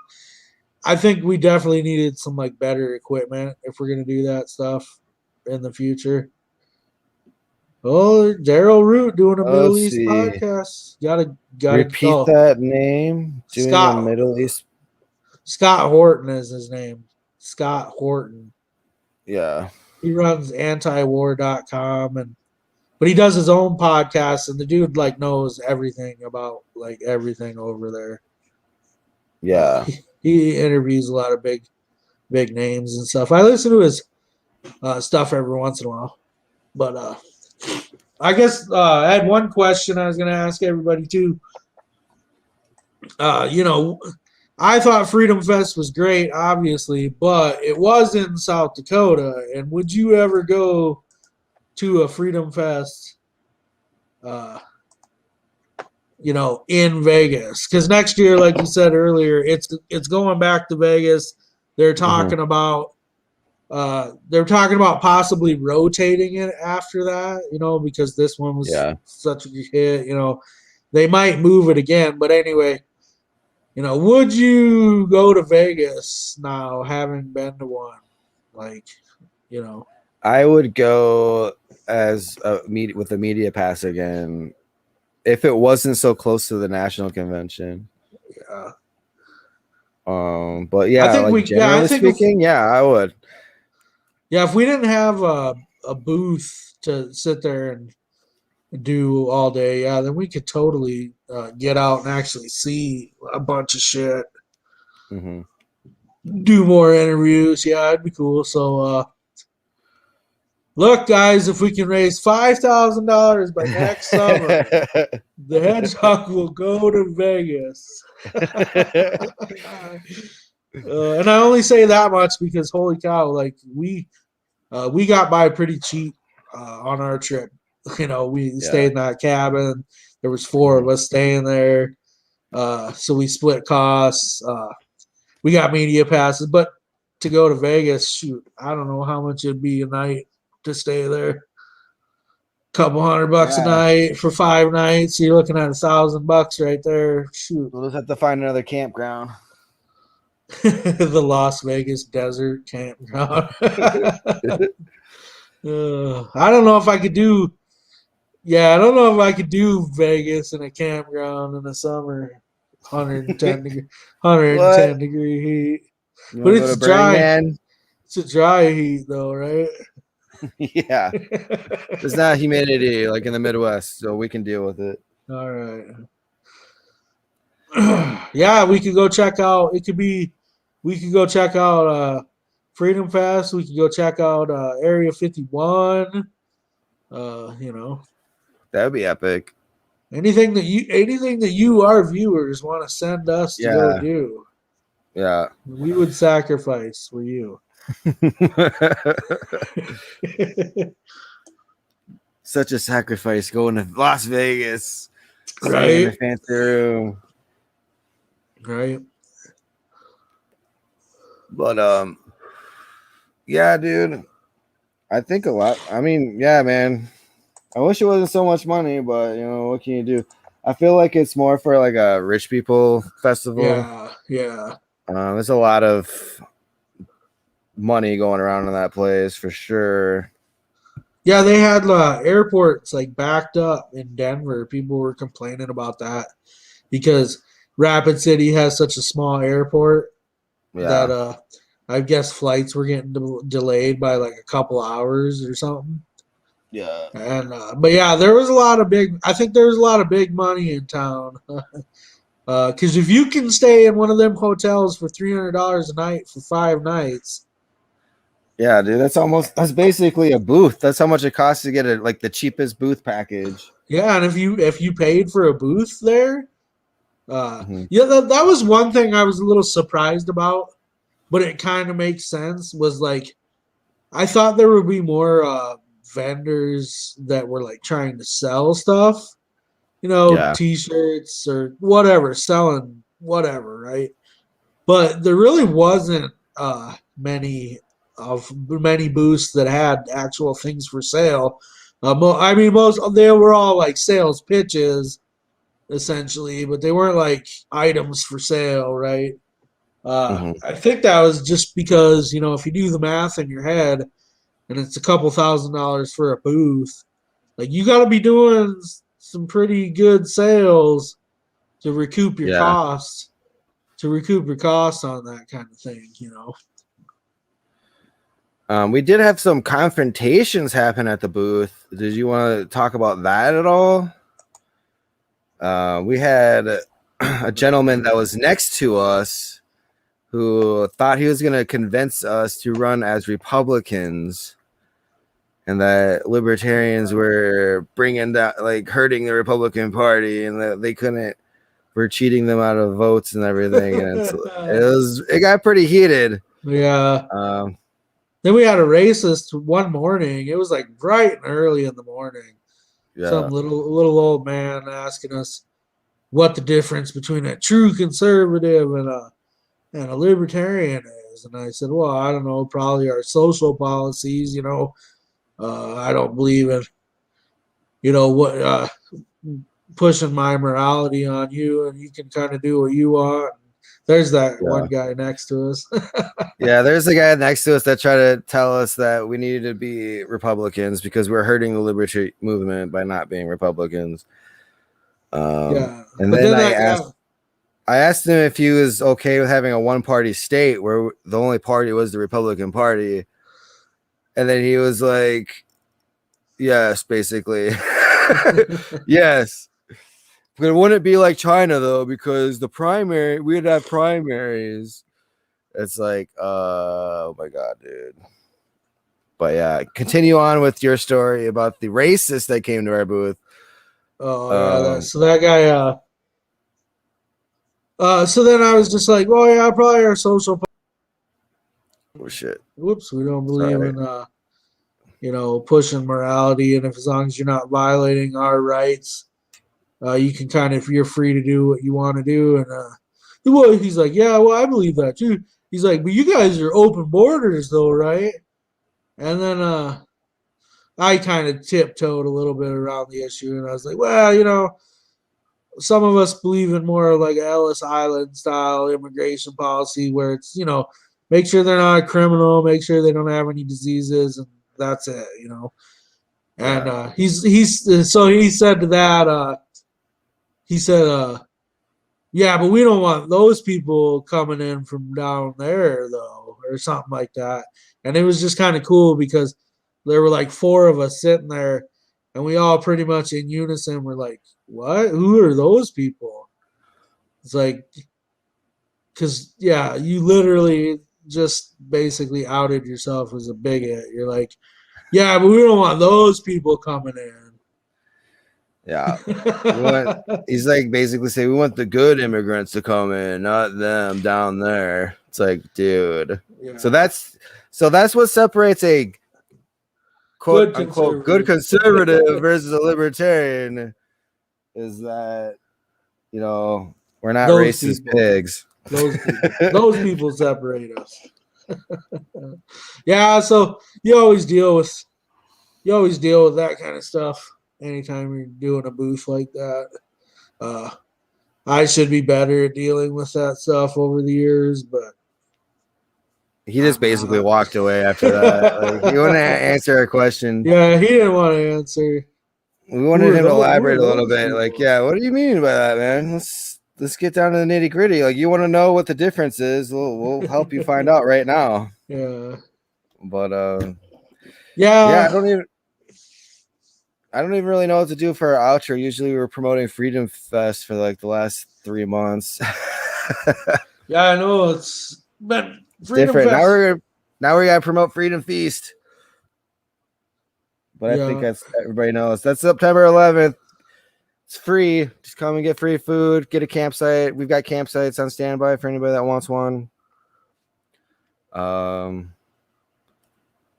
I think we definitely needed some like better equipment if we're gonna do that stuff in the future. Oh, Daryl Root doing a Middle East podcast. Gotta repeat that name. Doing a Middle East. Scott Horton is his name. Scott Horton. Yeah. He runs antiwar.com but he does his own podcast, and the dude like knows everything about like everything over there. Yeah. He interviews a lot of big names and stuff. I listen to his stuff every once in a while. But I guess I had one question I was going to ask everybody too. I thought Freedom Fest was great, obviously, but it was in South Dakota. And would you ever go to a Freedom Fest, in Vegas? Because next year, like you said earlier, it's going back to Vegas. They're talking about possibly rotating it after that, because this one was such a hit. They might move it again, but anyway. Would you go to Vegas now, having been to one? I would go with a media pass again if it wasn't so close to the national convention. Yeah. But yeah, generally speaking, I would. Yeah, if we didn't have a booth to sit there and do all day, then we could totally get out and actually see a bunch of shit. Mm-hmm. Do more interviews. Yeah, it'd be cool. So, look, guys, if we can raise $5,000 by next summer, the Hedgehog will go to Vegas. And I only say that much because, holy cow, like we got by pretty cheap on our trip. We stayed in that cabin. There was 4 of us staying there. So we split costs. We got media passes, but to go to Vegas, shoot, I don't know how much it'd be a night to stay there. Couple $100 a night for 5 nights. You're looking at $1,000 right there. Shoot. We'll just have to find another campground. The Las Vegas desert campground. I don't know if I could do. Yeah, I don't know if I could do Vegas in a campground in the summer. 110 degree heat. But it's dry. Man? It's a dry heat though, right? Yeah. There's not humidity like in the Midwest, so we can deal with it. All right. Yeah, we could go check out. We could go check out Freedom Fest. We could go check out Area 51. That would be epic. Anything that you, our viewers, want to send us to go do. Yeah. We would sacrifice for you. Such a sacrifice going to Las Vegas. Right. In a fancy room. Right. But yeah, dude. I think a lot. I mean, yeah, man. I wish it wasn't so much money, but what can you do? I feel like it's more for like a rich people festival. Yeah. There's a lot of money going around in that place for sure. Yeah, they had airports like backed up in Denver. People were complaining about that because Rapid City has such a small airport that I guess flights were getting delayed by like a couple hours or something. Yeah. And but yeah, there was a lot of big. I think there was a lot of big money in town. Because if you can stay in one of them hotels for $300 a night for 5 nights. Yeah, dude, that's basically a booth. That's how much it costs to get the cheapest booth package. Yeah, and if you paid for a booth there, that was one thing I was a little surprised about, but it kind of makes sense. Was like, I thought there would be more vendors that were like trying to sell stuff, T-shirts or whatever, selling whatever, right? But there really wasn't many booths that had actual things for sale. Most they were all like sales pitches, essentially, but they weren't like items for sale, right? I think that was just because if you do the math in your head, and it's a couple $1,000s for a booth, like you got to be doing some pretty good sales to recoup your costs. To recoup your costs on that kind of thing, We did have some confrontations happen at the booth. Did you want to talk about that at all? We had a gentleman that was next to us who thought he was going to convince us to run as Republicans, and that libertarians were bringing down, like, hurting the Republican Party, and that they couldn't, were cheating them out of votes and everything. And it got pretty heated. Yeah. Then we had a racist one morning. It was like bright and early in the morning. Yeah. Some little old man asking us what the difference between a true conservative and a libertarian is. And I said, well, I don't know, probably our social policies, you know. I don't believe in, you know, what pushing my morality on you, and you can kind of do what you want. There's that one guy next to us. Yeah, there's a guy next to us that tried to tell us that we needed to be Republicans because we're hurting the liberty movement by not being Republicans. And then I asked him if he was okay with having a one-party state where the only party was the Republican Party. And then he was like, yes, basically. Yes. But it wouldn't be like China, though, because we'd have primaries. It's like, oh my God, dude. But yeah, continue on with your story about the racist that came to our booth. Oh, yeah. So that guy, so then I was just like, well, yeah, probably our social. Oh, shit. Whoops, we don't believe in, you know, pushing morality. And if as long as you're not violating our rights, you can you're free to do what you want to do. And well, he's like, yeah, well, I believe that too. He's like, but you guys are open borders though, right? And then I kind of tiptoed a little bit around the issue, and I was like, well, you know, some of us believe in more like Ellis Island style immigration policy where it's, you know, make sure they're not a criminal, make sure they don't have any diseases, and that's it, you know. And so he said to that, he said, yeah, but we don't want those people coming in from down there, though, or something like that. And it was just kind of cool because there were like 4 of us sitting there, and we all pretty much in unison were like, what? Who are those people? It's like, because, yeah, you literally just basically outed yourself as a bigot. You're like, yeah, but we don't want those people coming in. Yeah. He's like basically saying we want the good immigrants to come in, not them down there. It's like, dude. Yeah. So that's what separates a quote unquote good conservative versus a libertarian, is that, you know, we're not racist pigs. Those people separate us. Yeah, so you always deal with that kind of stuff anytime you're doing a booth like that. I should be better at dealing with that stuff over the years, but he just basically walked away after that. Like, he wouldn't answer a question. Yeah, he didn't want to answer. We wanted him to elaborate a little bit. Like, yeah, what do you mean by that, man? Let's get down to the nitty gritty. Like, you want to know what the difference is? We'll help you find out right now. Yeah. But yeah, I don't even really know what to do for our outro. Usually we were promoting Freedom Fest for like the last 3 months. Yeah, I know, it's been different. Fest. Now we gotta promote Freedom Feast. But I think that's, everybody knows, that's September 11th. It's free. Just come and get free food, get a campsite. We've got campsites on standby for anybody that wants one.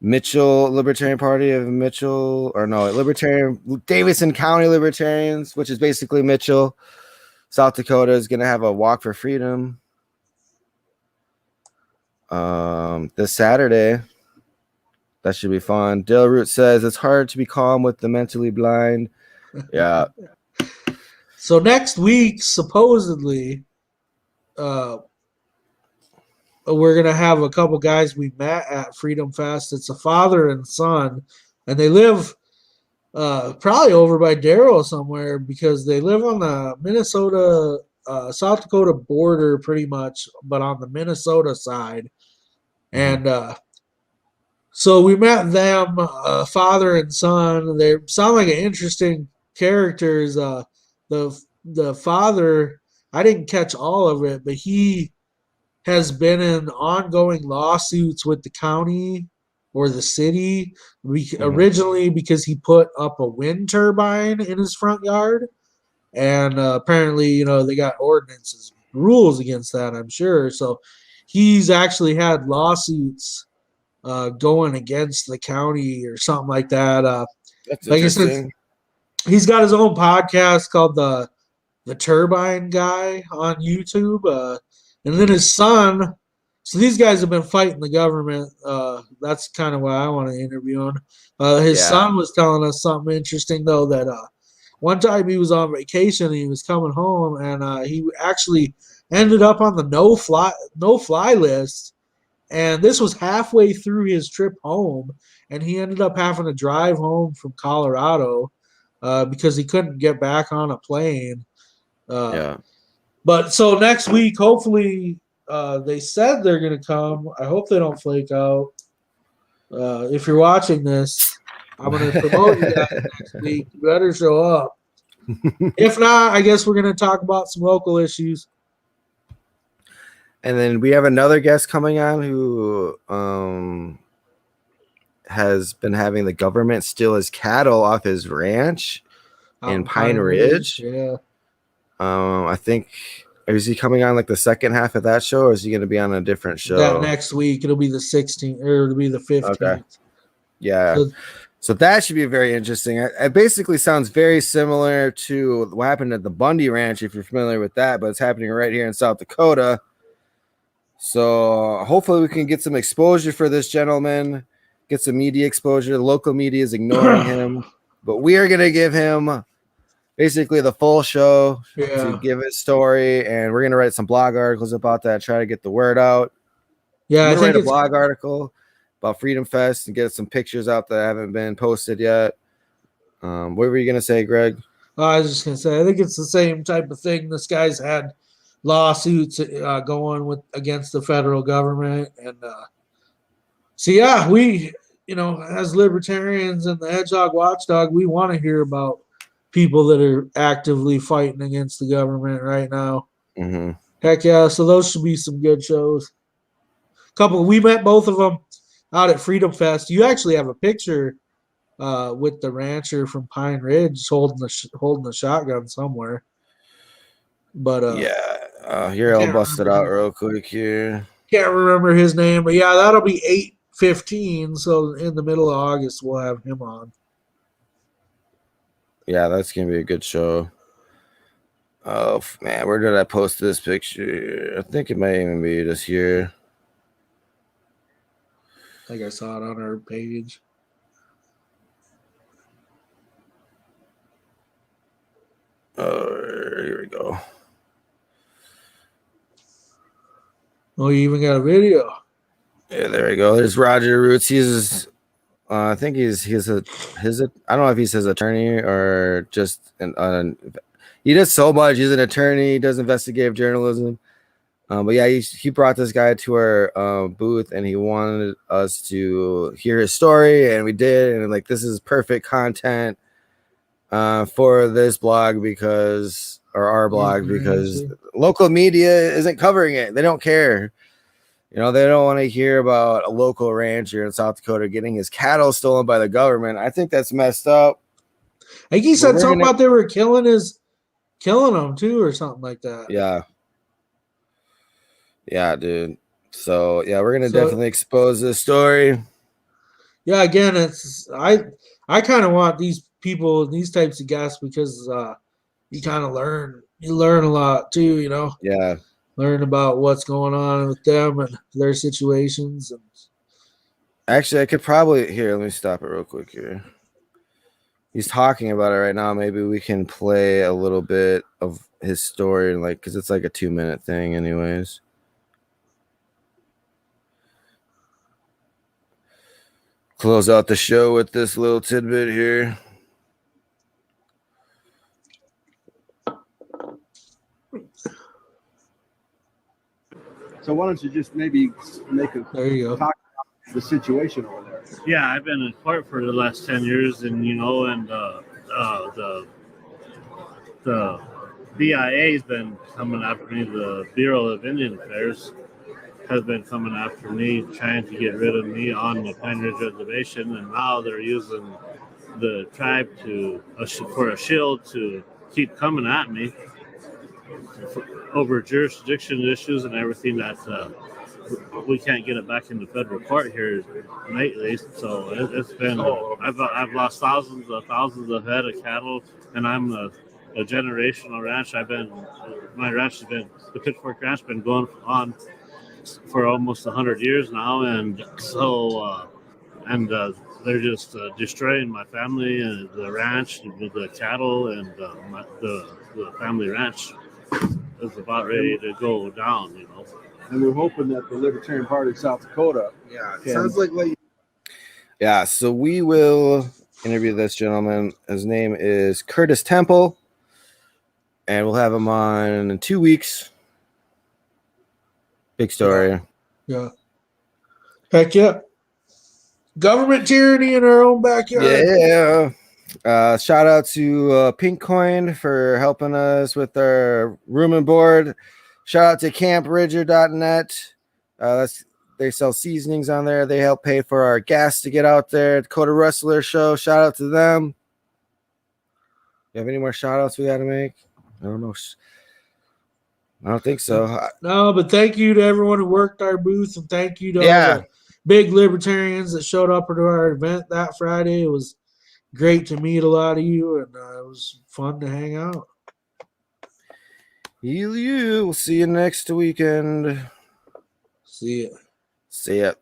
Libertarian Party of Mitchell, Davidson County Libertarians, which is basically Mitchell, South Dakota, is going to have a walk for freedom this Saturday. That should be fun. Dale Root says it's hard to be calm with the mentally blind. Yeah. So next week, supposedly, we're going to have a couple guys we met at Freedom Fest. It's a father and son, and they live probably over by Darrow somewhere, because they live on the Minnesota, South Dakota border pretty much, but on the Minnesota side. And So we met them, father and son. They sound like an interesting characters. The father, I didn't catch all of it, but he has been in ongoing lawsuits with the county or the city. Originally because he put up a wind turbine in his front yard, and apparently, they got ordinances, rules against that. I'm sure. So he's actually had lawsuits going against the county or something like that. That's Like I said, interesting. he's got his own podcast called the Turbine Guy on YouTube, and then his son. So these guys have been fighting the government. That's kind of why I want to interview him. His Yeah. son was telling us something interesting though, that one time he was on vacation and he was coming home, and he actually ended up on the no fly list, and this was halfway through his trip home, and he ended up having to drive home from Colorado because he couldn't get back on a plane. Yeah. But so next week, hopefully, they said they're going to come. I hope they don't flake out. If you're watching this, I'm going to promote you guys next week. You better show up. If not, I guess we're going to talk about some local issues. And then we have another guest coming on who has been having the government steal his cattle off his ranch in Pine Ridge. Yeah. I think, is he coming on like the second half of that show, or is he going to be on a different show? That next week, it'll be the 16th, or it'll be the 15th. Okay. Yeah. So that should be very interesting. It basically sounds very similar to what happened at the Bundy Ranch, if you're familiar with that, but it's happening right here in South Dakota. So hopefully we can get some exposure for this gentleman, get some media exposure. The local media is ignoring him, but we are going to give him basically the full show to give his story, and we're going to write some blog articles about that, try to get the word out. Yeah, I'm going to write a blog article about Freedom Fest and get some pictures out that haven't been posted yet. What were you going to say, Greg? I was just going to say, I think it's the same type of thing. This guy's had lawsuits going against the federal government, and so yeah, we, as libertarians and the Hedgehog Watchdog, we want to hear about people that are actively fighting against the government right now. Mm-hmm. Heck yeah! So those should be some good shows. We met both of them out at Freedom Fest. You actually have a picture with the rancher from Pine Ridge holding the shotgun somewhere. But here I'll bust it out real quick here. Can't remember his name, but yeah, that'll be 8/15. So in the middle of August, we'll have him on. Yeah, that's gonna be a good show. Oh man, where did I post this picture? I think it might even be just here. I think I saw it on our page. Oh, here we go. Oh, you even got a video. Yeah, there we go. There's Roger Roots. He's, I think he's I don't know if he's his attorney or just he does so much. He's an attorney. He does investigative journalism. But yeah, he brought this guy to our booth, and he wanted us to hear his story, and we did. And like, this is perfect content for this blog because local media isn't covering it. They don't care. They don't want to hear about a local rancher in South Dakota getting his cattle stolen by the government. I think that's messed up. I think he said something about they were killing him too, or something like that. Yeah. Yeah, dude. So yeah, we're gonna definitely expose this story. Yeah, again, I kind of want these people, these types of guests, because you kind of learn a lot too. Yeah. Learn about what's going on with them and their situations. And actually, I could probably let me stop it real quick here. He's talking about it right now. Maybe we can play a little bit of his story, because it's like a 2-minute thing, anyways. Close out the show with this little tidbit here. So why don't you just maybe make a there you go. talk about the situation over there? Yeah, I've been in court for the last 10 years, and the BIA's been coming after me. The Bureau of Indian Affairs has been coming after me, trying to get rid of me on the Pine Ridge Reservation, and now they're using the tribe for a shield to keep coming at me over jurisdiction issues and everything that we can't get it back into federal court here lately. So it's been I've lost thousands of head of cattle, and I'm a generational ranch. My ranch has been the Pitchfork Ranch been going on for almost 100 years now, and so they're just destroying my family and the ranch with the cattle, and the family ranch is about ready to go down, And we're hoping that the Libertarian Party of South Dakota. Sounds like. Yeah, so we will interview this gentleman. His name is Curtis Temple, and we'll have him on in 2 weeks. Big story. Yeah. Heck yeah. Government tyranny in our own backyard. Yeah. Shout out to Pink Coin for helping us with our room and board. Shout out to CampRidger.net. They sell seasonings on there. They help pay for our gas to get out there. Dakota Rustler Show. Shout out to them. You have any more shout outs we got to make? I don't know. I don't think so. No, but thank you to everyone who worked our booth, and thank you to all the big libertarians that showed up at our event that Friday. It was great to meet a lot of you, and it was fun to hang out. We'll see you next weekend. See ya. See ya.